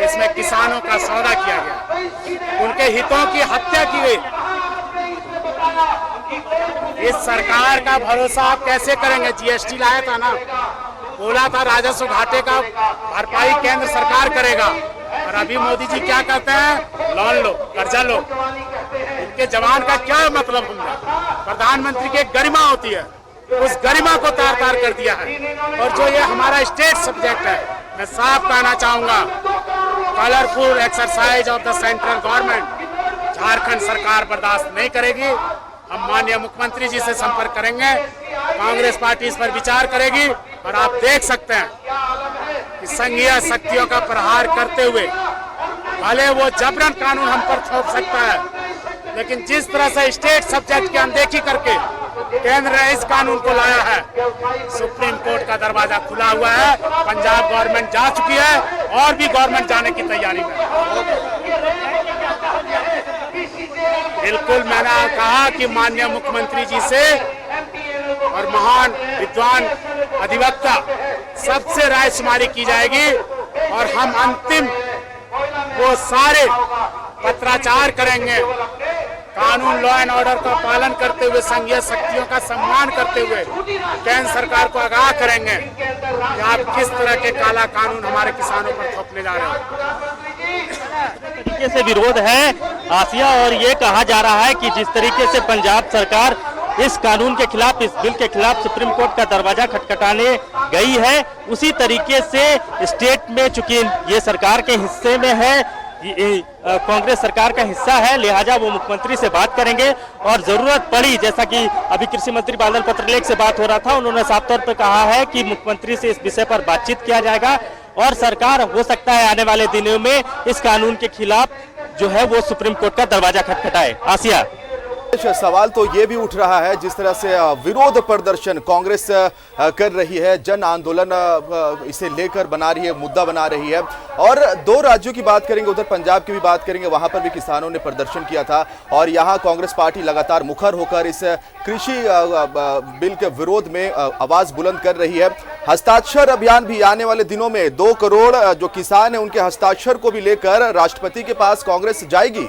[SPEAKER 11] इसमें किसानों का सौदा किया गया, उनके हितों की हत्या की गई। इस सरकार का भरोसा आप कैसे करेंगे? जीएसटी लाया था ना, बोला था राजस्व घाटे का भरपाई केंद्र सरकार करेगा, और अभी मोदी जी क्या कहते हैं? लोन लो, कर्जा लो। इनके जवान का क्या मतलब? हमने प्रधानमंत्री की गरिमा होती है, उस गरिमा को तार तार कर दिया है। और जो ये हमारा स्टेट सब्जेक्ट है, मैं साफ कहना चाहूंगा, colourful exercise of the central government Jharkhand सरकार बर्दाश्त नहीं करेगी। हम माननीय मुख्यमंत्री जी से संपर्क करेंगे, कांग्रेस पार्टी इस पर विचार करेगी। और आप देख सकते हैं कि संघीय शक्तियों का प्रहार करते हुए भले वो जबरन कानून हम पर थोप सकता है, लेकिन जिस तरह से स्टेट सब्जेक्ट की अनदेखी करके केंद्र ने इस कानून को लाया है, सुप्रीम कोर्ट का दरवाजा खुला हुआ है। पंजाब गवर्नमेंट जा चुकी है और भी गवर्नमेंट जाने की तैयारी में। बिल्कुल, मैंने कहा कि माननीय मुख्यमंत्री जी से और महान विद्वान अधिवक्ता सबसे राय शुमारी की जाएगी और हम अंतिम वो सारे पत्राचार करेंगे, कानून लॉ एंड ऑर्डर का पालन करते हुए, संघीय शक्तियों का सम्मान करते हुए केंद्र सरकार को आगाह करेंगे कि आप किस तरह के काला कानून हमारे किसानों पर थोपने जा रहे हैं।
[SPEAKER 4] तरीके से विरोध है आसिया, और ये कहा जा रहा है कि जिस तरीके से पंजाब सरकार इस कानून के खिलाफ, इस बिल के खिलाफ सुप्रीम कोर्ट का दरवाजा खटखटाने गई है, उसी तरीके से स्टेट में, चूंकि ये सरकार के हिस्से में है, कांग्रेस सरकार का हिस्सा है, लिहाजा वो मुख्यमंत्री से बात करेंगे और जरूरत पड़ी, जैसा कि अभी कृषि मंत्री बादल पत्रलेख से बात हो रहा था, उन्होंने साफ तौर पर कहा है कि मुख्यमंत्री से इस विषय पर बातचीत किया जाएगा और सरकार हो सकता है आने वाले दिनों में इस कानून के खिलाफ जो है वो सुप्रीम कोर्ट का दरवाजा खटखटाए। आसिया,
[SPEAKER 12] सवाल तो ये भी उठ रहा है, जिस तरह से विरोध प्रदर्शन कांग्रेस कर रही है, जन आंदोलन इसे लेकर बना रही है, मुद्दा बना रही है। और 2 राज्यों की बात करेंगे, उधर पंजाब की भी बात करेंगे, वहां पर भी किसानों ने प्रदर्शन किया था और यहां कांग्रेस पार्टी लगातार मुखर होकर इस कृषि बिल के विरोध में आवाज बुलंद कर रही है। हस्ताक्षर अभियान भी आने वाले दिनों में 2 करोड़ जो किसान है उनके हस्ताक्षर को भी लेकर राष्ट्रपति के पास कांग्रेस जाएगी।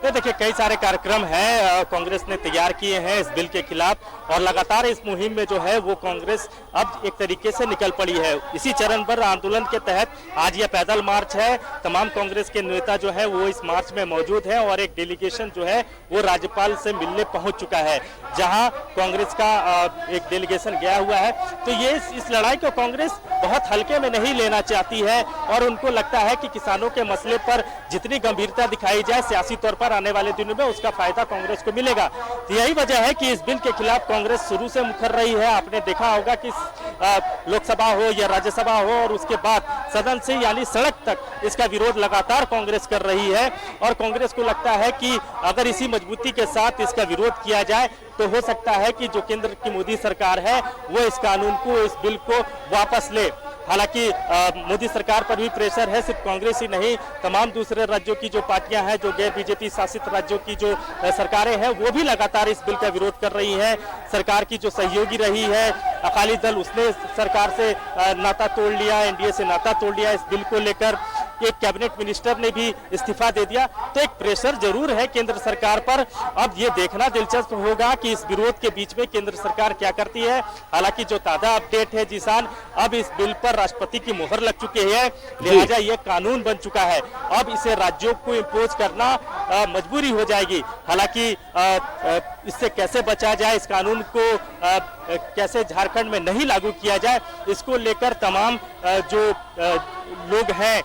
[SPEAKER 4] तो देखिए, कई सारे कार्यक्रम हैं कांग्रेस ने तैयार किए हैं इस बिल के खिलाफ और लगातार इस मुहिम में जो है वो कांग्रेस अब एक तरीके से निकल पड़ी है। इसी चरण पर आंदोलन के तहत आज यह पैदल मार्च है, तमाम कांग्रेस के नेता जो है वो इस मार्च में मौजूद हैं और एक डेलीगेशन जो है वो राज्यपाल से मिलने पहुंच चुका है, जहां कांग्रेस का एक डेलीगेशन गया हुआ है। तो ये इस लड़ाई को कांग्रेस बहुत हल्के में नहीं लेना चाहती है और उनको लगता है कि किसानों के मसले पर जितनी गंभीरता दिखाई जाए सियासी तौर पर आने वाले दिनों में उसका फायदा कांग्रेस को मिलेगा। तो यही वजह है कि इस बिल के खिलाफ कांग्रेस शुरू से मुखर रही है। आपने देखा होगा कि लोकसभा हो या राज्यसभा हो और उसके बाद सदन से यानी सड़क तक इसका विरोध लगातार कांग्रेस कर रही है। और कांग्रेस को लगता है कि अगर इसी मजबूती के साथ इसका विरोध किया जाए तो हो सकता है कि जो केंद्र की मोदी सरकार है वो इस कानून को, इस बिल को वापस ले। हालांकि मोदी सरकार पर भी प्रेशर है, सिर्फ कांग्रेस ही नहीं, तमाम दूसरे राज्यों की जो पार्टियां हैं, जो गैर बीजेपी शासित राज्यों की जो सरकारें हैं, वो भी लगातार इस बिल का विरोध कर रही हैं। सरकार की जो सहयोगी रही है अकाली दल, उसने सरकार से नाता तोड़ लिया, एनडीए से नाता तोड़ लिया इस बिल को लेकर। एक कैबिनेट मिनिस्टर ने भी इस्तीफा दे दिया। तो एक प्रेशर जरूर है केंद्र सरकार पर। अब ये देखना दिलचस्प होगा कि इस विरोध के बीच में केंद्र सरकार क्या करती है। हालांकि जो ताजा अपडेट है जिसान, अब इस बिल पर राष्ट्रपति की मुहर लग चुकी है, लिहाजा ये कानून बन चुका है। अब इसे राज्यों को इम्पोज करना मजबूरी हो जाएगी। हालांकि इससे कैसे बचा जाए, इस कानून को कैसे झारखंड में नहीं लागू किया जाए, इसको लेकर तमाम जो लोग हैं,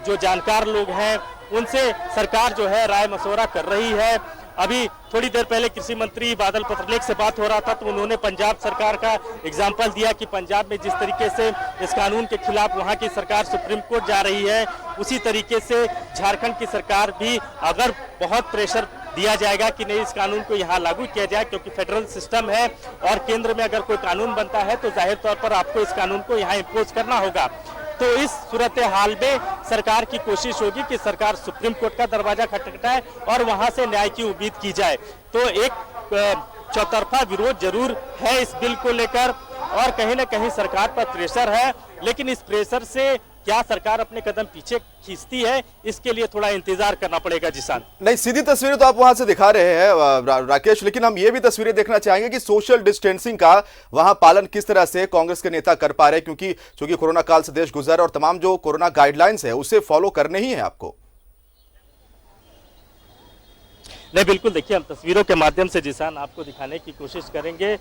[SPEAKER 4] जो जानकार लोग हैं, उनसे सरकार जो है राय मशवरा कर रही है। अभी थोड़ी देर पहले कृषि मंत्री बादल पत्रलेख से बात हो रहा था तो उन्होंने पंजाब सरकार का एग्जाम्पल दिया कि पंजाब में जिस तरीके से इस कानून के खिलाफ वहां की सरकार सुप्रीम कोर्ट जा रही है, उसी तरीके से झारखंड की सरकार भी अगर बहुत प्रेशर दिया जाएगा कि नहीं इस कानून को यहाँ लागू किया जाए, क्योंकि फेडरल सिस्टम है और केंद्र में अगर कोई कानून बनता है तो जाहिर तौर पर आपको इस कानून को यहाँ इम्पोज करना होगा। तो इस सूरत हाल में सरकार की कोशिश होगी कि सरकार सुप्रीम कोर्ट का दरवाजा खटखटाए और वहां से न्याय की उम्मीद की जाए। तो एक चौतरफा विरोध जरूर है इस बिल को लेकर और कहीं ना कहीं सरकार पर प्रेशर है, लेकिन इस प्रेशर से क्या सरकार अपने कदम पीछे खींचती है, इसके लिए थोड़ा इंतजार करना पड़ेगा। जिसान
[SPEAKER 12] नहीं, सीधी तस्वीरें तो आप वहां से दिखा रहे हैं राकेश, लेकिन हम ये भी तस्वीरें देखना चाहेंगे कि सोशल डिस्टेंसिंग का वहां पालन किस तरह से कांग्रेस के नेता कर पा रहे हैं, क्योंकि चूंकि कोरोना काल से देश गुजर और तमाम जो कोरोना गाइडलाइंस है उसे फॉलो करने ही है आपको।
[SPEAKER 4] नहीं, बिल्कुल, देखिए हम तस्वीरों के माध्यम से जिसान आपको दिखाने की कोशिश करेंगे।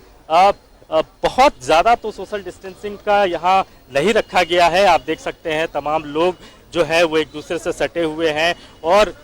[SPEAKER 4] बहुत ज़्यादा तो सोशल डिस्टेंसिंग का यहाँ नहीं रखा गया है। आप देख सकते हैं तमाम लोग जो है वो एक दूसरे से सटे हुए हैं और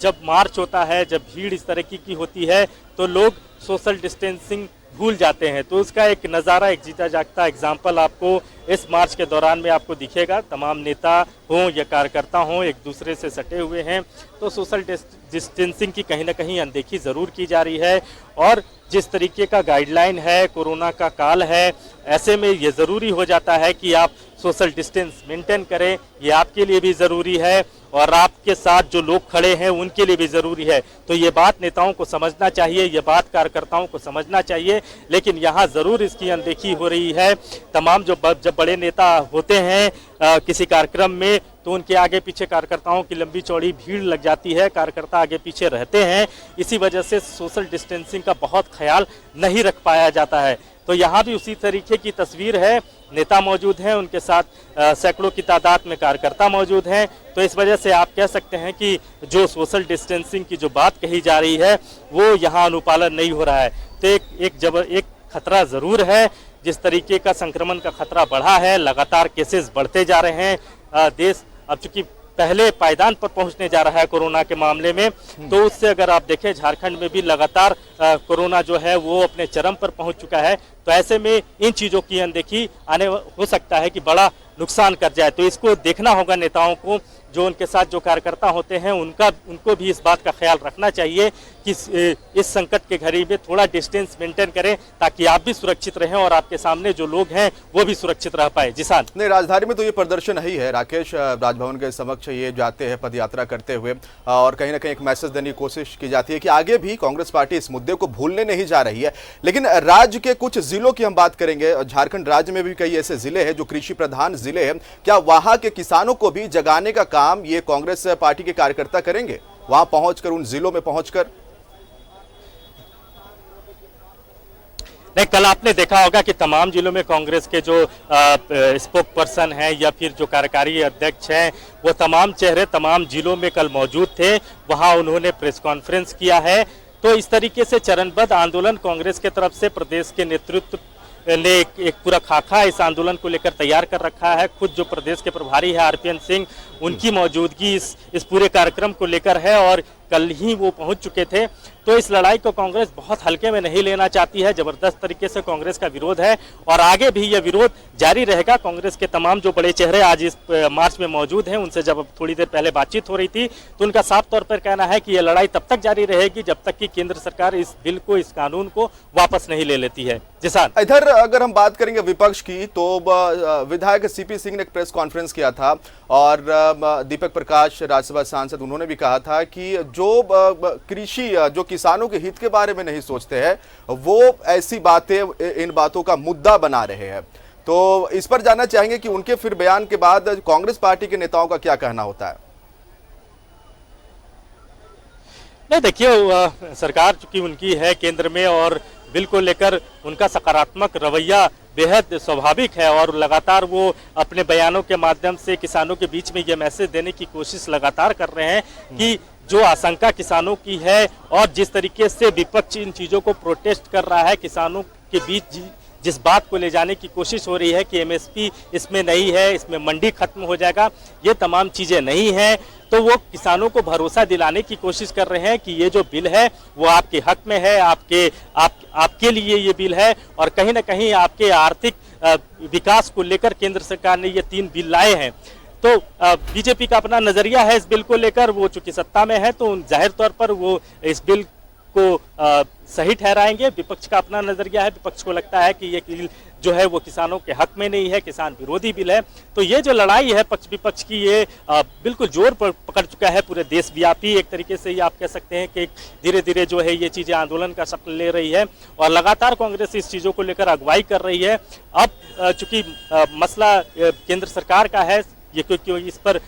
[SPEAKER 4] जब मार्च होता है, जब भीड़ इस तरह की होती है तो लोग सोशल डिस्टेंसिंग भूल जाते हैं। तो उसका एक नज़ारा, एक जीता जागता एग्जाम्पल आपको इस मार्च के दौरान में आपको दिखेगा। तमाम नेता हों या कार्यकर्ता हों एक दूसरे से सटे हुए हैं, तो सोशल डिस्टेंसिंग की कहीं ना कहीं अनदेखी ज़रूर की जा रही है। और जिस तरीके का गाइडलाइन है, कोरोना का काल है, ऐसे में ये ज़रूरी हो जाता है कि आप सोशल डिस्टेंस मेंटेन करें। ये आपके लिए भी ज़रूरी है और आपके साथ जो लोग खड़े हैं उनके लिए भी ज़रूरी है। तो ये बात नेताओं को समझना चाहिए, ये बात कार्यकर्ताओं को समझना चाहिए, लेकिन यहाँ ज़रूर इसकी अनदेखी हो रही है। तमाम जब बड़े नेता होते हैं किसी कार्यक्रम में तो उनके आगे पीछे कार्यकर्ताओं की लंबी चौड़ी भीड़ लग जाती है, कार्यकर्ता आगे पीछे रहते हैं, इसी वजह से सोशल डिस्टेंसिंग का बहुत ख्याल नहीं रख पाया जाता है। तो यहाँ भी उसी तरीके की तस्वीर है, नेता मौजूद हैं, उनके साथ सैकड़ों की तादाद में कार्यकर्ता मौजूद हैं। तो इस वजह से आप कह सकते हैं कि जो सोशल डिस्टेंसिंग की जो बात कही जा रही है वो यहाँ अनुपालन नहीं हो रहा है। तो एक खतरा ज़रूर है। जिस तरीके का संक्रमण का खतरा बढ़ा है, लगातार केसेस बढ़ते जा रहे हैं, देश अब चूंकि पहले पायदान पर पहुंचने जा रहा है कोरोना के मामले में, तो उससे अगर आप देखें झारखंड में भी लगातार कोरोना जो है वो अपने चरम पर पहुंच चुका है। तो ऐसे में इन चीज़ों की अनदेखी हो सकता है कि बड़ा नुकसान कर जाए। तो इसको देखना होगा नेताओं को, जो उनके साथ जो कार्यकर्ता होते हैं उनको भी इस बात का ख्याल रखना चाहिए कि इस संकट के घड़ी में थोड़ा डिस्टेंस मेंटेन करें ताकि आप भी सुरक्षित रहें और आपके सामने जो लोग हैं वो भी सुरक्षित रह पाए। जिसान
[SPEAKER 12] नहीं, राजधानी में तो ये प्रदर्शन ही है राकेश, राजभवन के समक्ष ये जाते हैं पद यात्रा करते हुए और कहीं ना कहीं एक मैसेज देने की कोशिश की जाती है कि आगे भी कांग्रेस पार्टी इस मुद्दे को भूलने नहीं जा रही है। लेकिन राज्य के कुछ जिलों की हम बात करेंगे, झारखंड राज्य में भी कई ऐसे जिले हैं जो कृषि प्रधान जिले हैं, क्या वहां के किसानों को भी जगाने का काम ये कांग्रेस पार्टी के कार्यकर्ता करेंगे, वहां पहुंचकर, उन जिलों में पहुंचकर?
[SPEAKER 4] नहीं, कल आपने देखा होगा कि तमाम जिलों में कांग्रेस के जो स्पोक पर्सन हैं या फिर जो कार्यकारी अध्यक्ष हैं वो तमाम चेहरे तमाम जिलों में कल मौजूद थे। वहां उन्होंने प्रेस कॉन्फ्रेंस किया है। तो इस तरीके से चरणबद्ध आंदोलन कांग्रेस के तरफ से प्रदेश के नेतृत्व ने एक पूरा खाका इस आंदोलन को लेकर तैयार कर रखा है। खुद जो प्रदेश के प्रभारी है आरपीएन सिंह, उनकी मौजूदगी इस पूरे कार्यक्रम को लेकर है और कल ही वो पहुंच चुके थे। तो इस लड़ाई को कांग्रेस बहुत हल्के में नहीं लेना चाहती है। जबरदस्त तरीके से कांग्रेस का विरोध है और आगे भी यह विरोध जारी रहेगा। कांग्रेस के तमाम जो बड़े चेहरे आज इस मार्च में मौजूद हैं, उनसे जब थोड़ी देर पहले बातचीत हो रही थी तो उनका साफ तौर पर कहना है कि यह लड़ाई तब तक जारी रहेगी जब तक कि केंद्र सरकार इस बिल को, इस कानून को वापस नहीं ले लेती है। जिसान,
[SPEAKER 12] इधर अगर हम बात करेंगे विपक्ष की तो विधायक सीपी सिंह ने एक प्रेस कॉन्फ्रेंस किया था और दीपक प्रकाश राज्यसभा सांसद, उन्होंने भी कहा था कि जो कृषि, जो किसानों के हित के बारे में नहीं सोचते हैं, वो ऐसी बातें, इन बातों का मुद्दा बना रहे हैं। तो इस पर जानना चाहेंगे कि उनके फिर बयान के बाद कांग्रेस पार्टी के नेताओं का क्या कहना होता है।
[SPEAKER 4] नहीं, देखिए सरकार चूंकि उनकी है केंद्र में और बिल को लेकर उनका सकारात्मक रवैया बेहद स्वाभाविक है और लगातार वो अपने बयानों के माध्यम से किसानों के बीच में ये मैसेज देने की कोशिश लगातार कर रहे हैं कि जो आशंका किसानों की है और जिस तरीके से विपक्ष इन चीज़ों को प्रोटेस्ट कर रहा है, किसानों के बीच जिस बात को ले जाने की कोशिश हो रही है कि एमएसपी इसमें नहीं है, इसमें मंडी खत्म हो जाएगा, ये तमाम चीज़ें नहीं हैं। तो वो किसानों को भरोसा दिलाने की कोशिश कर रहे हैं कि ये जो बिल है वो आपके हक में है, आपके लिए ये बिल है और कहीं ना कहीं आपके आर्थिक विकास को लेकर केंद्र सरकार ने ये 3 बिल लाए हैं। तो बीजेपी का अपना नजरिया है इस बिल को लेकर, वो चूंकि सत्ता में है तो जाहिर तौर पर वो इस बिल को सही ठहराएंगे। विपक्ष का अपना नजरिया है, विपक्ष को लगता है कि ये बिल जो है वो किसानों के हक में नहीं है, किसान विरोधी बिल है। तो ये जो लड़ाई है पक्ष विपक्ष की, ये बिल्कुल जोर पकड़ चुका है पूरे देशव्यापी। एक तरीके से ये आप कह सकते हैं कि धीरे धीरे जो है ये चीज़ें आंदोलन का शक्ल ले रही है और लगातार कांग्रेस इस चीज़ों को लेकर अगुवाई कर रही है। अब चूंकि मसला केंद्र सरकार का है, ये क्योंकि इस पर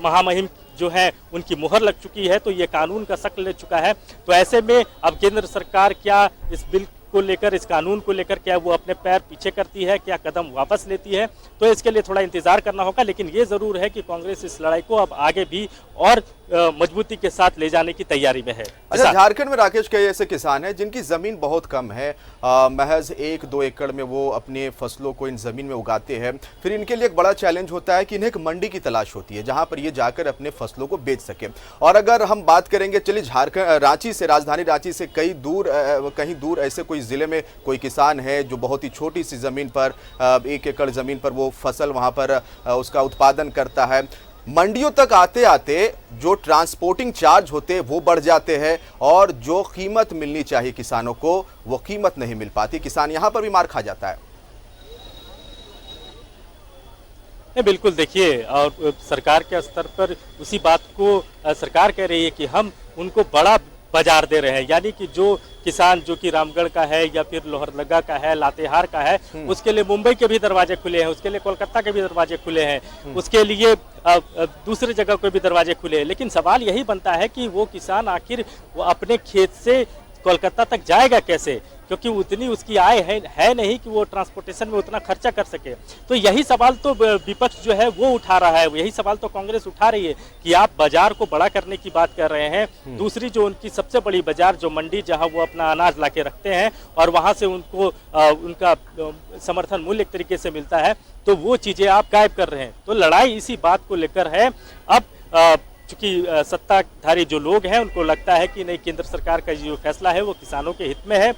[SPEAKER 4] महामहिम जो है उनकी मुहर लग चुकी है, तो ये कानून का शक्ल ले चुका है। तो ऐसे में अब केंद्र सरकार क्या इस बिल को लेकर, इस कानून को लेकर क्या वो अपने पैर पीछे करती है, क्या कदम वापस लेती है, तो इसके लिए थोड़ा इंतजार करना होगा। लेकिन ये जरूर है कि कांग्रेस इस लड़ाई को अब आगे भी और मजबूती के साथ ले जाने की तैयारी में है।
[SPEAKER 12] अच्छा, झारखंड में राकेश कई ऐसे किसान हैं जिनकी जमीन बहुत कम है, महज 1-2 एकड़ में वो अपने फसलों को इन जमीन में उगाते हैं। फिर इनके लिए एक बड़ा चैलेंज होता है कि इन्हें एक मंडी की तलाश होती है जहां पर ये जाकर अपने फसलों को बेच सके। और अगर हम बात करेंगे, चलिए झारखंड, रांची से, राजधानी रांची से कहीं दूर ऐसे कोई जिले में कोई किसान है जो बहुत ही छोटी सी जमीन पर 1 एकड़ जमीन पर वो फसल वहां पर उसका उत्पादन करता है। मंडियों तक आते आते जो ट्रांसपोर्टिंग चार्ज होते हैं वो बढ़ जाते हैं और जो कीमत मिलनी चाहिए किसानों को वो कीमत नहीं मिल पाती। किसान यहां पर भी मार खा जाता है।
[SPEAKER 4] बिल्कुल, देखिए, और सरकार के स्तर पर उसी बात को सरकार कह रही है कि हम उनको बड़ा बाजार दे रहे हैं, यानी कि जो किसान जो कि रामगढ़ का है या फिर लोहरदगा का है, लातेहार का है, उसके लिए मुंबई के भी दरवाजे खुले हैं, उसके लिए कोलकाता के भी दरवाजे खुले हैं, उसके लिए दूसरी जगह के भी दरवाजे खुले हैं। लेकिन सवाल यही बनता है कि वो किसान आखिर वो अपने खेत से कोलकाता तक जाएगा कैसे, क्योंकि उतनी उसकी आय है नहीं कि वो ट्रांसपोर्टेशन में उतना खर्चा कर सके। तो यही सवाल तो विपक्ष जो है वो उठा रहा है, यही सवाल तो कांग्रेस उठा रही है कि आप बाजार को बड़ा करने की बात कर रहे हैं। दूसरी जो उनकी सबसे बड़ी बाजार जो मंडी, जहां वो अपना अनाज लाके रखते हैं और वहां से उनको उनका समर्थन मूल्य एक तरीके से मिलता है, तो वो चीजें आप गायब कर रहे हैं। तो लड़ाई इसी बात को लेकर है। अब चूंकि सत्ताधारी जो लोग हैं उनको लगता है कि नहीं, केंद्र सरकार का जो फैसला है वो किसानों के हित में है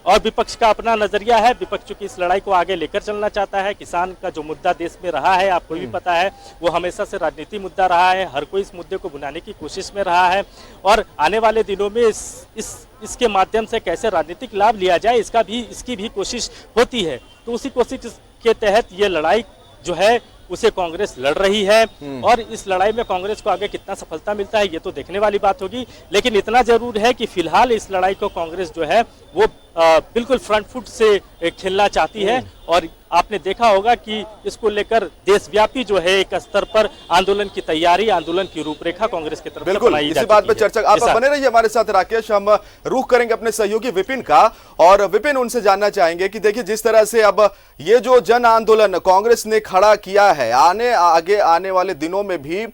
[SPEAKER 4] और विपक्ष का अपना नजरिया है। विपक्ष चूंकि इस लड़ाई को आगे लेकर चलना चाहता है। किसान का जो मुद्दा देश में रहा है, आपको भी पता है, वो हमेशा से राजनीति मुद्दा रहा है। हर कोई इस मुद्दे को बुलाने की कोशिश में रहा है और आने वाले दिनों में इसके माध्यम से कैसे राजनीतिक लाभ लिया जाए इसकी भी कोशिश होती है। तो उसी कोशिश के तहत ये लड़ाई जो है उसे कांग्रेस लड़ रही है और इस लड़ाई में कांग्रेस को आगे कितना सफलता मिलता है ये तो देखने वाली बात होगी। लेकिन इतना जरूर है कि फिलहाल इस लड़ाई को कांग्रेस जो है वो बिल्कुल फ्रंट फुट से खेलना चाहती है और आपने देखा होगा कि इसको लेकर देशव्यापी जो है एक स्तर पर आंदोलन की तैयारी, आंदोलन की रूपरेखा कांग्रेस की तरफ से बनाई जा रही है।
[SPEAKER 12] इसी बात पे चर्चा आप बने रहिए हमारे साथ राकेश। हम रुख करेंगे अपने सहयोगी विपिन का और विपिन, उनसे जानना चाहेंगे कि देखिए जिस तरह से अब ये जो जन आंदोलन कांग्रेस ने खड़ा किया है, आगे आने वाले दिनों में भी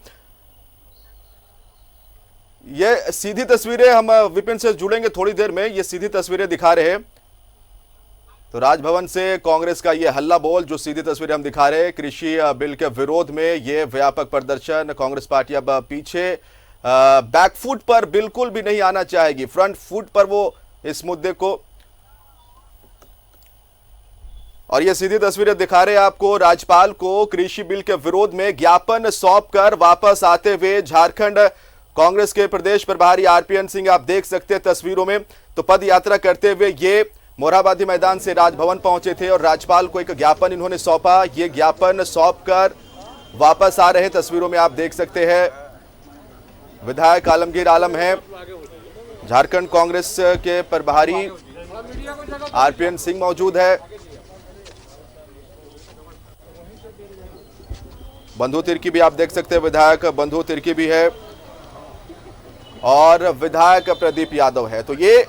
[SPEAKER 12] ये सीधी तस्वीरें, हम विपिन से जुड़ेंगे थोड़ी देर में, ये सीधी तस्वीरें दिखा रहे हैं। तो राजभवन से कांग्रेस का ये हल्ला बोल, जो सीधी तस्वीरें हम दिखा रहे हैं, कृषि बिल के विरोध में ये व्यापक प्रदर्शन। कांग्रेस पार्टी अब पीछे बैकफुट पर बिल्कुल भी नहीं आना चाहेगी, फ्रंट फुट पर वो इस मुद्दे को, और ये सीधी तस्वीरें दिखा रहे हैं आपको राज्यपाल को कृषि बिल के विरोध में ज्ञापन सौंपकर वापस आते हुए झारखंड कांग्रेस के प्रदेश प्रभारी आरपीएन सिंह आप देख सकते हैं तस्वीरों में। तो पद यात्रा करते हुए ये मोरहाबादी मैदान से राजभवन पहुंचे थे और राज्यपाल को एक ज्ञापन इन्होंने सौंपा। ये ज्ञापन सौंपकर वापस आ रहे, तस्वीरों में आप देख सकते हैं विधायक आलमगीर आलम हैं, झारखंड कांग्रेस के प्रभारी आरपीएन सिंह मौजूद है, बंधु तिर्की भी आप देख सकते हैं, विधायक बंधु तिर्की भी है और विधायक प्रदीप यादव है। तो ये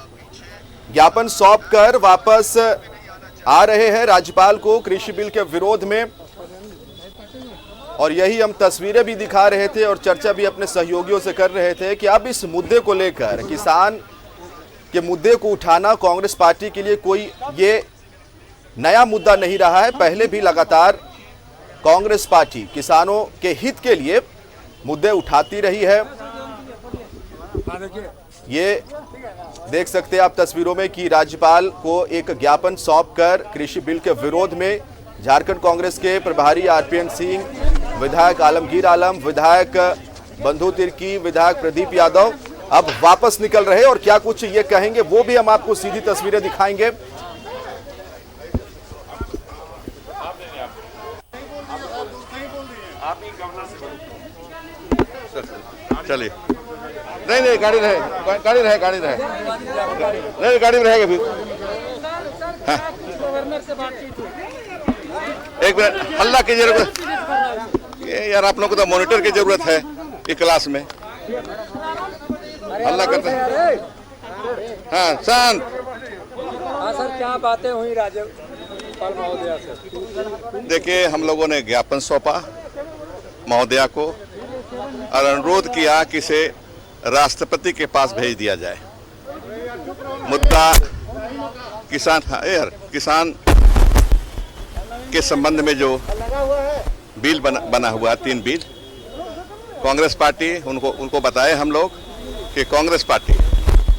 [SPEAKER 12] ज्ञापन सौंपकर वापस आ रहे हैं राज्यपाल को कृषि बिल के विरोध में, और यही हम तस्वीरें भी दिखा रहे थे और चर्चा भी अपने सहयोगियों से कर रहे थे कि अब इस मुद्दे को लेकर, किसान के मुद्दे को उठाना कांग्रेस पार्टी के लिए कोई ये नया मुद्दा नहीं रहा है। पहले भी लगातार कांग्रेस पार्टी किसानों के हित के लिए मुद्दे उठाती रही है। ये देख सकते हैं आप तस्वीरों में कि राज्यपाल को एक ज्ञापन सौंपकर कृषि बिल के विरोध में झारखंड कांग्रेस के प्रभारी आरपीएन सिंह, विधायक आलमगीर आलम, विधायक बंधु तिर्की, विधायक प्रदीप यादव अब वापस निकल रहे, और क्या कुछ ये कहेंगे वो भी हम आपको सीधी तस्वीरें दिखाएंगे।
[SPEAKER 13] चलिए, नहीं गाड़ी रहे नहीं, गाड़ी में रहेगा फिर। हाँ। एक मिनट, हल्ला की जरूरत यार, आप लोगों को तो मॉनिटर की जरूरत है ये क्लास में, हल्ला करते हैं। हाँ शांत।
[SPEAKER 14] हाँ सर, क्या बातें हुई राज्यपाल महोदया से?
[SPEAKER 13] देखिए, हम लोगों ने ज्ञापन सौंपा महोदया को और अनुरोध किया कि इसे राष्ट्रपति के पास भेज दिया जाए। मुद्दा किसान, यार किसान के संबंध में जो बिल बना हुआ, 3 बिल, कांग्रेस पार्टी उनको बताए हम लोग कि कांग्रेस पार्टी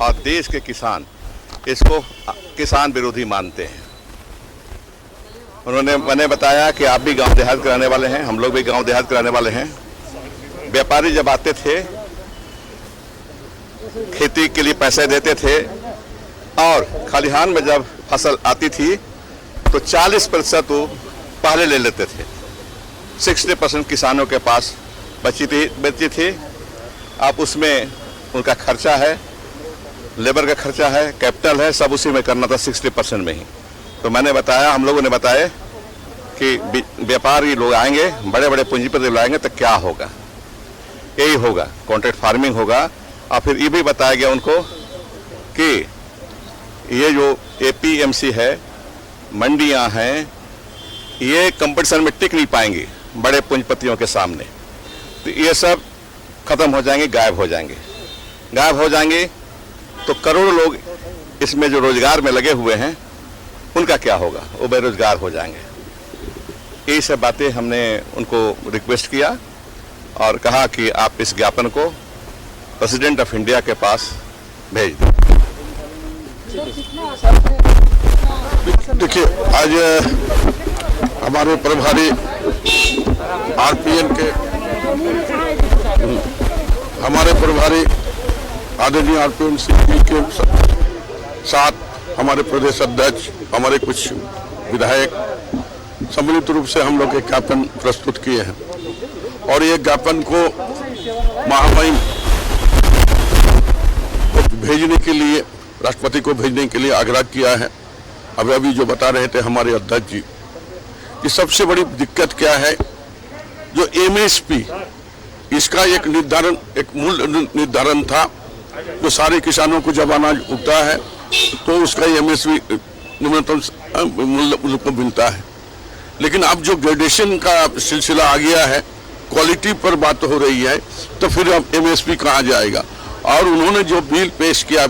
[SPEAKER 13] और देश के किसान इसको किसान विरोधी मानते हैं। मैंने बताया कि आप भी गांव देहात कराने वाले हैं, हम लोग भी गांव देहात कराने वाले हैं। व्यापारी जब आते थे खेती के लिए पैसे देते थे, और खलिहान में जब फसल आती थी तो 40% वो पहले ले लेते थे। 60% किसानों के पास बची थी। अब उसमें उनका खर्चा है, लेबर का खर्चा है, कैपिटल है, सब उसी में करना था 60% में ही। तो मैंने बताया, हम लोगों ने बताया कि व्यापारी लोग आएंगे, बड़े बड़े पूंजीपति लोग आएंगे तो क्या होगा, यही होगा, कॉन्ट्रैक्ट फार्मिंग होगा। और फिर ये भी बताया गया उनको कि ये जो एपीएमसी है, मंडियां हैं, ये कंपटीशन में टिक नहीं पाएंगी बड़े पूंजीपतियों के सामने, तो ये सब खत्म हो जाएंगे, गायब हो जाएंगे। तो करोड़ों लोग इसमें जो रोजगार में लगे हुए हैं उनका क्या होगा, वो बेरोजगार हो जाएंगे। यही सब बातें हमने उनको रिक्वेस्ट किया और कहा कि आप इस ज्ञापन को प्रेसिडेंट ऑफ इंडिया के पास भेज दें।
[SPEAKER 15] देखिए, आज हमारे प्रभारी आरपीएन के आदरणीय आरपीएन सिंह के साथ हमारे प्रदेश अध्यक्ष, हमारे कुछ विधायक सम्मिलित रूप से हम लोग एक ज्ञापन प्रस्तुत किए हैं, और ये ज्ञापन को महामहिम को भेजने के लिए, राष्ट्रपति को भेजने के लिए आग्रह किया है। अभी जो बता रहे थे हमारे अध्यक्ष जी कि सबसे बड़ी दिक्कत क्या है, जो एमएसपी, इसका एक मूल निर्धारण था, जो सारे किसानों को जब अनाज उगता है तो उसका एमएसपी न्यूनतम मूल्य को मिलता है। लेकिन अब जो ग्रेडेशन का सिलसिला आ गया है, क्वालिटी पर बात हो रही है, तो फिर अब एमएसपी कहाँ जाएगा। और उन्होंने जो बिल पेश किया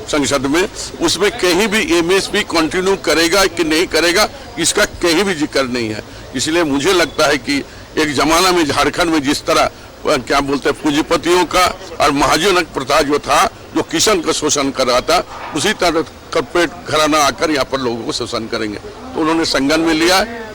[SPEAKER 15] संसद में, उसमें कहीं भी एमएसपी कंटिन्यू करेगा कि नहीं करेगा इसका कहीं भी जिक्र नहीं है। इसलिए मुझे लगता है कि एक जमाना में झारखंड में जिस तरह क्या बोलते हैं पूंजीपतियों का और महाजनक प्रथा जो था, जो किसान का शोषण कर रहा था, उसी तरह कॉर्पोरेट घराना आकर यहाँ पर लोगों को शोषण करेंगे। तो उन्होंने संज्ञान में लिया है।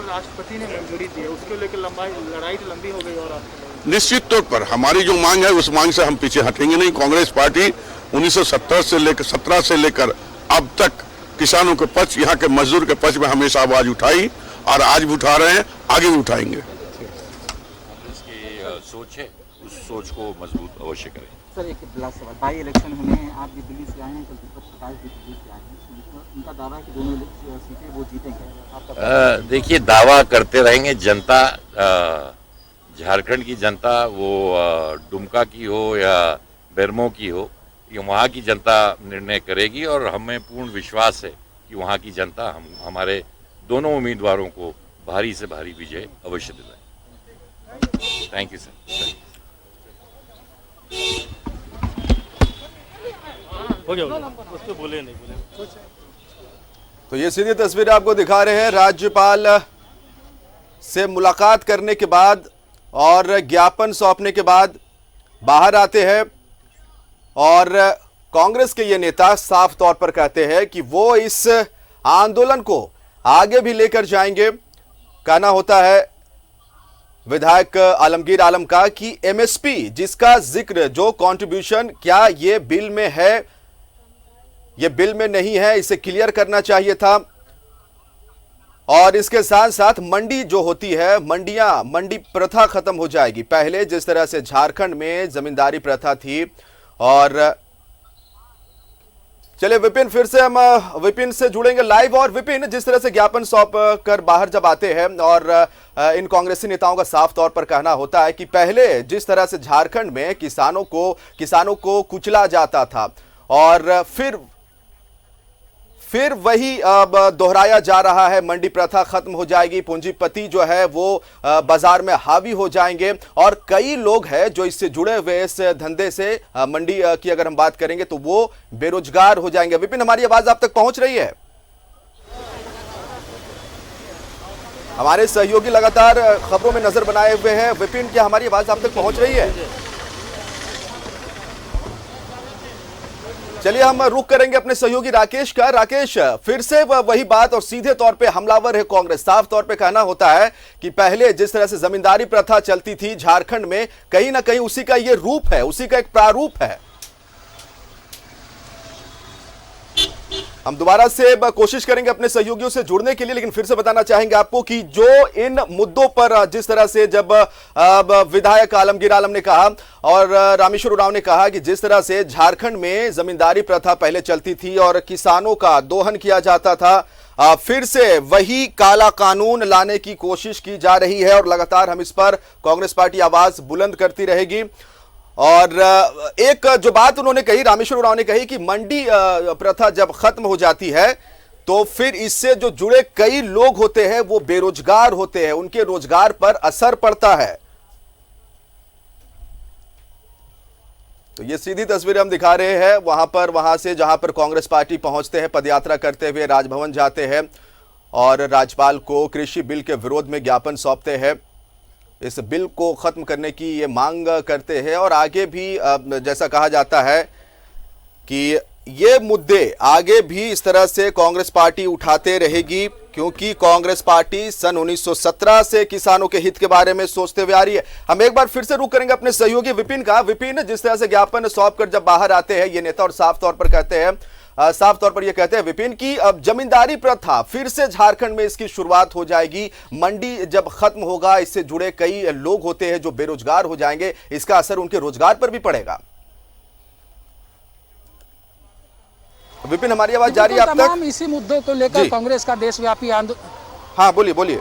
[SPEAKER 2] राष्ट्रपति ने मंजूरी दी है, उसके लेकर लड़ाई लंबी हो गई। और
[SPEAKER 15] निश्चित तौर पर हमारी जो मांग है उस मांग से हम पीछे हटेंगे नहीं। कांग्रेस पार्टी 1917 से लेकर अब तक किसानों के पक्ष, यहाँ के मजदूर के पक्ष में हमेशा आवाज उठाई और आज भी उठा रहे हैं, आगे भी उठाएंगे।
[SPEAKER 3] सोच है, उस सोच को मजबूत अवश्य करें।
[SPEAKER 16] सर एक लास्ट सवाल, बाई इलेक्शन होने हैं, आप भी दिल्ली से आए हैं, कल दीपक प्रकाश भी दिल्ली से आए हैं, उनका दावा है कि दोनों सीटें वो जीतेंगे।
[SPEAKER 3] देखिए, दावा करते रहेंगे। जनता, झारखंड की जनता, वो दुमका की हो या बेरमो की हो, ये वहाँ की जनता निर्णय करेगी और हमें पूर्ण विश्वास है कि वहाँ की जनता हमारे दोनों उम्मीदवारों को भारी से भारी विजय अवश्य दिलाए। Thank you sir.
[SPEAKER 4] हो गया, उसको बोले नहीं बोले।
[SPEAKER 12] तो ये सीधी तस्वीर आपको दिखा रहे हैं राज्यपाल से मुलाकात करने के बाद और ज्ञापन सौंपने के बाद बाहर आते हैं और कांग्रेस के ये नेता साफ तौर पर कहते हैं कि वो इस आंदोलन को आगे भी लेकर जाएंगे। कहना होता है विधायक आलमगीर आलम का कि एमएसपी जिसका जिक्र, जो कंट्रीब्यूशन, क्या ये बिल में है, ये बिल में नहीं है, इसे क्लियर करना चाहिए था। और इसके साथ साथ मंडी जो होती है, मंडी प्रथा खत्म हो जाएगी। पहले जिस तरह से झारखंड में जमींदारी प्रथा थी। और चलिए विपिन, फिर से हम विपिन से जुड़ेंगे लाइव। और विपिन, जिस तरह से ज्ञापन सौंप कर बाहर जब आते हैं और इन कांग्रेसी नेताओं का साफ तौर पर कहना होता है कि पहले जिस तरह से झारखंड में किसानों को कुचला जाता था और फिर वही दोहराया जा रहा है, मंडी प्रथा खत्म हो जाएगी, पूंजीपति जो है वो बाजार में हावी हो जाएंगे और कई लोग हैं जो इससे जुड़े हुए इस धंधे से, मंडी की अगर हम बात करेंगे तो वो बेरोजगार हो जाएंगे। विपिन, हमारी आवाज आप तक पहुंच रही है? हमारे सहयोगी लगातार खबरों में नजर बनाए हुए हैं। विपिन, क्या हमारी आवाज आप तक पहुंच रही है? चलिए हम रुक करेंगे अपने सहयोगी राकेश का। राकेश, फिर से वही बात और सीधे तौर पे हमलावर है कांग्रेस। साफ तौर पे कहना होता है कि पहले जिस तरह से जमींदारी प्रथा चलती थी झारखंड में, कहीं ना कहीं उसी का ये रूप है, उसी का एक प्रारूप है। हम दोबारा से कोशिश करेंगे अपने सहयोगियों से जुड़ने के लिए, लेकिन फिर से बताना चाहेंगे आपको कि जो इन मुद्दों पर जिस तरह से जब विधायक आलमगीर आलम ने कहा और रामेश्वर उरांव ने कहा कि जिस तरह से झारखंड में जमींदारी प्रथा पहले चलती थी और किसानों का दोहन किया जाता था, फिर से वही काला कानून लाने की कोशिश की जा रही है और लगातार हम इस पर कांग्रेस पार्टी आवाज बुलंद करती रहेगी। और एक जो बात उन्होंने कही, रामेश्वर उरांव ने कही कि मंडी प्रथा जब खत्म हो जाती है तो फिर इससे जो जुड़े कई लोग होते हैं वो बेरोजगार होते हैं, उनके रोजगार पर असर पड़ता है। तो ये सीधी तस्वीरें हम दिखा रहे हैं वहां से जहां पर कांग्रेस पार्टी पहुंचते हैं, पदयात्रा करते हुए राजभवन जाते हैं और राज्यपाल को कृषि बिल के विरोध में ज्ञापन सौंपते हैं, इस बिल को खत्म करने की ये मांग करते हैं। और आगे भी जैसा कहा जाता है कि ये मुद्दे आगे भी इस तरह से कांग्रेस पार्टी उठाते रहेगी, क्योंकि कांग्रेस पार्टी सन 1917 से किसानों के हित के बारे में सोचते हुए आ रही है। हम एक बार फिर से रुक करेंगे अपने सहयोगी विपिन का। विपिन, जिस तरह से ज्ञापन सौंप कर जब बाहर आते हैं ये नेता और साफ तौर पर ये कहते हैं विपिन की अब जमींदारी प्रथा फिर से झारखंड में इसकी शुरुआत हो जाएगी, मंडी जब खत्म होगा इससे जुड़े कई लोग होते हैं जो बेरोजगार हो जाएंगे, इसका असर उनके रोजगार पर भी पड़ेगा। विपिन, हमारी आवाज जा रही है आप तक?
[SPEAKER 2] तमाम इसी मुद्दों को लेकर कांग्रेस का देशव्यापी आंदोलन।
[SPEAKER 12] हाँ बोलिए।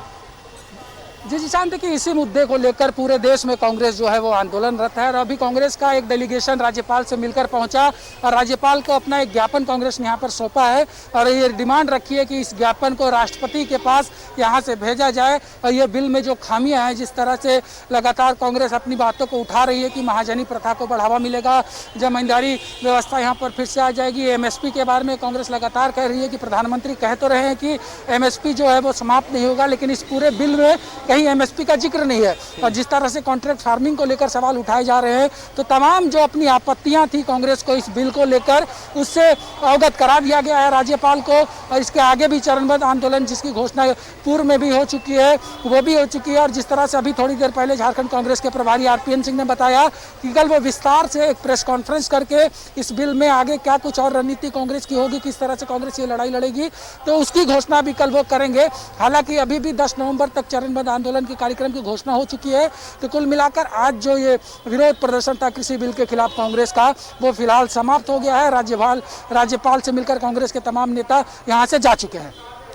[SPEAKER 2] जी जिशान, देखिए इसी मुद्दे को लेकर पूरे देश में कांग्रेस जो है वो आंदोलनरत है और अभी कांग्रेस का एक डेलीगेशन राज्यपाल से मिलकर पहुंचा और राज्यपाल को अपना एक ज्ञापन कांग्रेस ने यहाँ पर सौंपा है और ये डिमांड रखी है कि इस ज्ञापन को राष्ट्रपति के पास यहाँ से भेजा जाए और ये बिल में जो खामियां हैं, जिस तरह से लगातार कांग्रेस अपनी बातों को उठा रही है कि महाजनी प्रथा को बढ़ावा मिलेगा, जमींदारी व्यवस्था यहाँ पर फिर से आ जाएगी। एमएसपी के बारे में कांग्रेस लगातार कह रही है कि प्रधानमंत्री कह तो रहे हैं कि एमएसपी जो है वो समाप्त नहीं होगा, लेकिन इस पूरे बिल में कहीं एमएसपी का जिक्र नहीं है। और जिस तरह से कॉन्ट्रैक्ट फार्मिंग को लेकर सवाल उठाए जा रहे हैं, तो तमाम जो अपनी आपत्तियां थी कांग्रेस को इस बिल को लेकर, उससे अवगत करा दिया गया है राज्यपाल को। और इसके आगे भी चरणबद्ध आंदोलन जिसकी घोषणा पूर्व में भी हो चुकी है वो भी हो चुकी है। और जिस तरह से अभी थोड़ी देर पहले झारखंड कांग्रेस के प्रभारी आरपीएन सिंह ने बताया कि कल वो विस्तार से एक प्रेस कॉन्फ्रेंस करके इस बिल में आगे क्या कुछ और रणनीति कांग्रेस की होगी, किस तरह से कांग्रेस ये लड़ाई लड़ेगी, तो उसकी घोषणा भी कल वो करेंगे। हालांकि अभी भी 10 नवंबर तक चरणबद्ध आंदोलन के कार्यक्रम की घोषणा हो चुकी है। तो कुल मिलाकर आज जो ये विरोध प्रदर्शन था कृषि बिल के खिलाफ कांग्रेस का, वो फिलहाल समाप्त हो गया है। राज्यपाल से मिलकर कांग्रेस के तमाम नेता यहाँ से जा चुके हैं।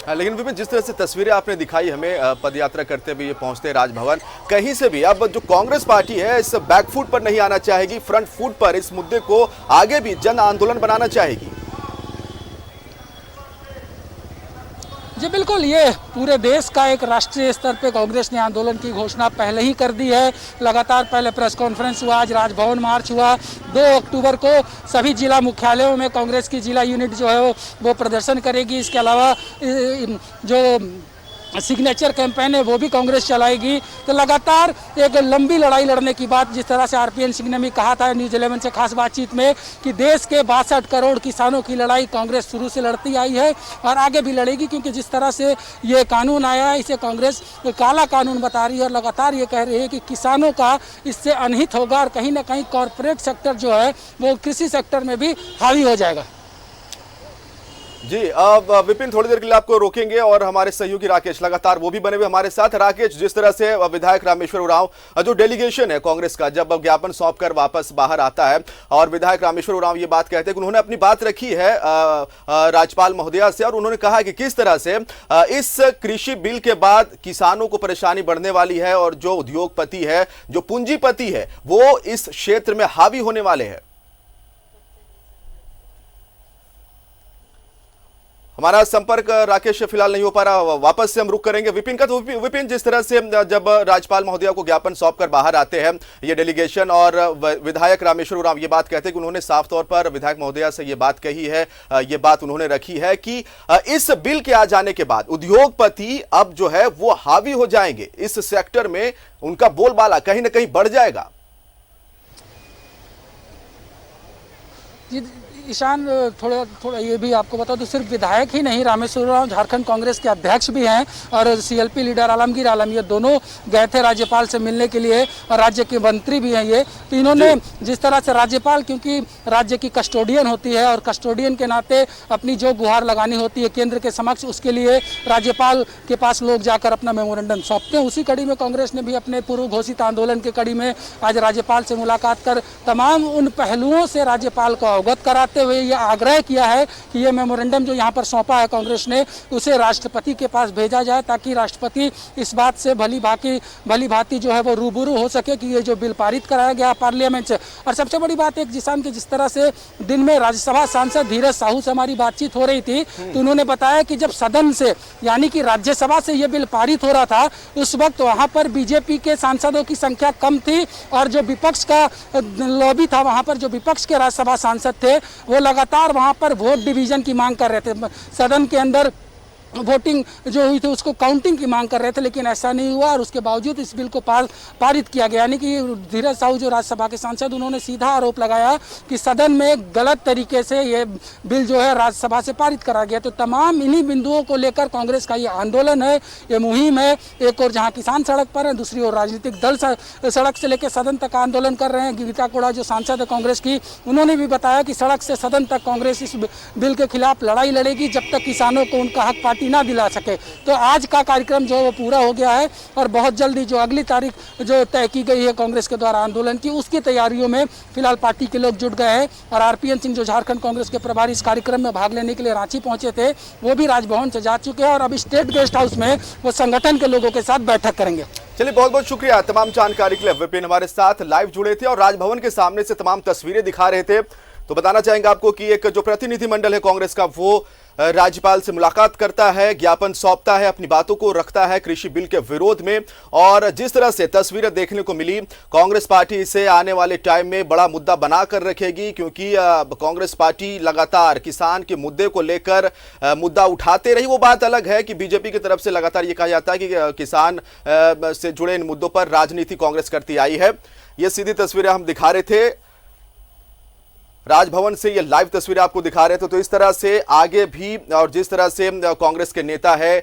[SPEAKER 12] लेकिन विपिन, जिस तरह से तस्वीरें आपने दिखाई हमें पदयात्रा करते हुए ये पहुंचते राजभवन, कहीं से भी अब जो कांग्रेस पार्टी है इस बैकफुट पर नहीं आना चाहेगी, फ्रंट फुट पर इस मुद्दे को आगे भी जन आंदोलन बनाना चाहेगी।
[SPEAKER 2] जी बिल्कुल, ये पूरे देश का एक राष्ट्रीय स्तर पे कांग्रेस ने आंदोलन की घोषणा पहले ही कर दी है। लगातार पहले प्रेस कॉन्फ्रेंस हुआ, आज राजभवन मार्च हुआ। 2 अक्टूबर को सभी जिला मुख्यालयों में कांग्रेस की जिला यूनिट जो है वो प्रदर्शन करेगी। इसके अलावा जो सिग्नेचर कैंपेन है वो भी कांग्रेस चलाएगी। तो लगातार एक लंबी लड़ाई लड़ने की बात, जिस तरह से आरपीएन सिंह ने भी कहा था न्यूज़ 11 से खास बातचीत में कि देश के 62 करोड़ किसानों की लड़ाई कांग्रेस शुरू से लड़ती आई है और आगे भी लड़ेगी, क्योंकि जिस तरह से ये कानून आया है इसे कांग्रेस काला कानून बता रही है और लगातार ये कह रही है कि किसानों का इससे अनहित होगा और कहीं ना कहीं कॉरपोरेट सेक्टर जो है वो कृषि सेक्टर में भी हावी हो जाएगा।
[SPEAKER 12] जी अब विपिन, थोड़ी देर के लिए आपको रोकेंगे और हमारे सहयोगी राकेश लगातार वो भी बने हुए हमारे साथ। राकेश, जिस तरह से विधायक रामेश्वर उरांव जो डेलीगेशन है कांग्रेस का, जब ज्ञापन सौंपकर वापस बाहर आता है और विधायक रामेश्वर उरांव ये बात कहते हैं कि उन्होंने अपनी बात रखी है राज्यपाल महोदया से और उन्होंने कहा कि किस तरह से इस कृषि बिल के बाद किसानों को परेशानी बढ़ने वाली है और जो उद्योगपति है, जो पूंजीपति है, वो इस क्षेत्र में हावी होने वाले हैं। हमारा संपर्क राकेश फिलहाल नहीं हो पा रहा, वापस से हम रुक करेंगे विपिन का। तो विपिन, जिस तरह से जब राज्यपाल महोदया को ज्ञापन सौंपकर बाहर आते हैं ये डेलीगेशन और विधायक रामेश्वर उरांव ये बात कहते हैं कि उन्होंने साफ तौर पर विधायक महोदया से ये बात कही है, ये बात उन्होंने रखी है कि इस बिल के आ जाने के बाद उद्योगपति अब जो है वो हावी हो जाएंगे, इस सेक्टर में उनका बोलबाला कहीं ना कहीं बढ़ जाएगा।
[SPEAKER 2] ईशान, थोड़ा ये भी आपको बता दूं, सिर्फ विधायक ही नहीं, रामेश्वर उरांव झारखंड कांग्रेस के अध्यक्ष भी हैं और सीएलपी लीडर आलमगीर आलम, ये दोनों गए थे राज्यपाल से मिलने के लिए और राज्य के मंत्री भी हैं ये। तो इन्होंने जिस तरह से राज्यपाल, क्योंकि राज्य की कस्टोडियन होती है और कस्टोडियन के नाते अपनी जो गुहार लगानी होती है केंद्र के समक्ष, उसके लिए राज्यपाल के पास लोग जाकर अपना मेमोरेंडम सौंपते हैं। उसी कड़ी में कांग्रेस ने भी अपने पूर्व घोषित आंदोलन की कड़ी में आज राज्यपाल से मुलाकात कर तमाम उन पहलुओं से राज्यपाल को अवगत कराते हुए ये आग्रह किया है कि ये मेमोरेंडम जो यहाँ पर सौंपा है कांग्रेस ने, उसे राष्ट्रपति के पास भेजा जाए ताकि राष्ट्रपति इस बात से भली भांति जो है वो रूबरू हो सके कि ये जो बिल पारित कराया गया पार्लियामेंट से। और सबसे बड़ी बात एक किसान के, जिस तरह से दिन में राज्यसभा सांसद धीरज साहू से हमारी बातचीत हो रही थी तो उन्होंने बताया कि जब सदन से यानी कि राज्यसभा से ये बिल पारित हो रहा था उस वक्त वहाँ पर बीजेपी के सांसदों की संख्या कम थी और जो विपक्ष का लॉबी था, वहाँ पर जो विपक्ष के राज्यसभा सांसद थे वो लगातार वहां पर वोट डिवीजन की मांग कर रहे थे, सदन के अंदर वोटिंग जो हुई थी उसको काउंटिंग की मांग कर रहे थे, लेकिन ऐसा नहीं हुआ और उसके बावजूद इस बिल को पारित किया गया। यानी कि धीरज साहू जो राज्यसभा के सांसद, उन्होंने सीधा आरोप लगाया कि सदन में गलत तरीके से ये बिल जो है राज्यसभा से पारित करा गया। तो तमाम इन्हीं बिंदुओं को लेकर कांग्रेस का ये आंदोलन है, ये मुहिम है। एक और जहाँ किसान सड़क पर है, दूसरी ओर राजनीतिक दल सड़क से लेकर सदन तक आंदोलन कर रहे हैं। गीता कोड़ा जो सांसद है कांग्रेस की, उन्होंने भी बताया कि सड़क से सदन तक कांग्रेस इस बिल के खिलाफ लड़ाई लड़ेगी जब तक किसानों को उनका हक सहमति ना दिला सके। तो आज का कार्यक्रम जो है वो पूरा हो गया है और बहुत जल्दी जो अगली तारीख जो तय की गई है कांग्रेस के द्वारा आंदोलन की, उसकी तैयारियों में फिलहाल पार्टी के लोग जुट गए हैं। और आरपीएन सिंह जो झारखंड कांग्रेस के प्रभारी इस कार्यक्रम में भाग लेने के लिए रांची पहुंचे थे, वो भी राजभवन से जा चुके हैं और अब स्टेट गेस्ट हाउस में वो संगठन के लोगों के साथ बैठक करेंगे।
[SPEAKER 12] चलिए, बहुत बहुत शुक्रिया तमाम जानकारी के लिए। विपिन हमारे साथ लाइव जुड़े थे और राजभवन के सामने से तमाम तस्वीरें दिखा रहे थे। तो बताना चाहेंगे आपको कि एक जो प्रतिनिधिमंडल है कांग्रेस का, वो राज्यपाल से मुलाकात करता है, ज्ञापन सौंपता है, अपनी बातों को रखता है कृषि बिल के विरोध में। और जिस तरह से तस्वीरें देखने को मिली, कांग्रेस पार्टी इसे आने वाले टाइम में बड़ा मुद्दा बनाकर रखेगी, क्योंकि कांग्रेस पार्टी लगातार किसान के मुद्दे को लेकर मुद्दा उठाते रही। वो बात अलग है कि बीजेपी की तरफ से लगातार ये कहा जाता है कि किसान से जुड़े इन मुद्दों पर राजनीति कांग्रेस करती आई है। ये सीधी तस्वीरें हम दिखा रहे थे राजभवन से, ये लाइव तस्वीरें आपको दिखा रहे थे। तो इस तरह से आगे भी, और जिस तरह से कांग्रेस के नेता है,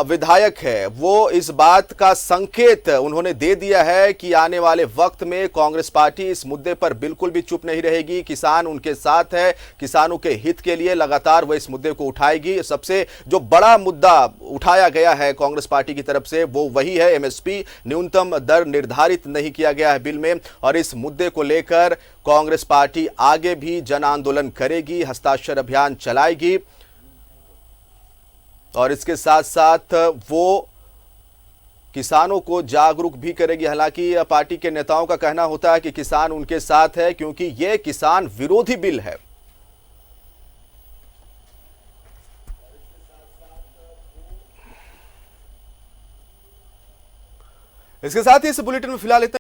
[SPEAKER 12] विधायक है, वो इस बात का संकेत उन्होंने दे दिया है कि आने वाले वक्त में कांग्रेस पार्टी इस मुद्दे पर बिल्कुल भी चुप नहीं रहेगी। किसान उनके साथ है, किसानों के हित के लिए लगातार वो इस मुद्दे को उठाएगी। सबसे जो बड़ा मुद्दा उठाया गया है कांग्रेस पार्टी की तरफ से, वो वही है एमएसपी, न्यूनतम दर निर्धारित नहीं किया गया है बिल में। और इस मुद्दे को लेकर कांग्रेस पार्टी आगे भी जन आंदोलन करेगी, हस्ताक्षर अभियान चलाएगी और इसके साथ साथ वो किसानों को जागरूक भी करेगी। हालांकि पार्टी के नेताओं का कहना होता है कि किसान उनके साथ है, क्योंकि ये किसान विरोधी बिल है। इसके साथ ही इस बुलेटिन में फिलहाल इतना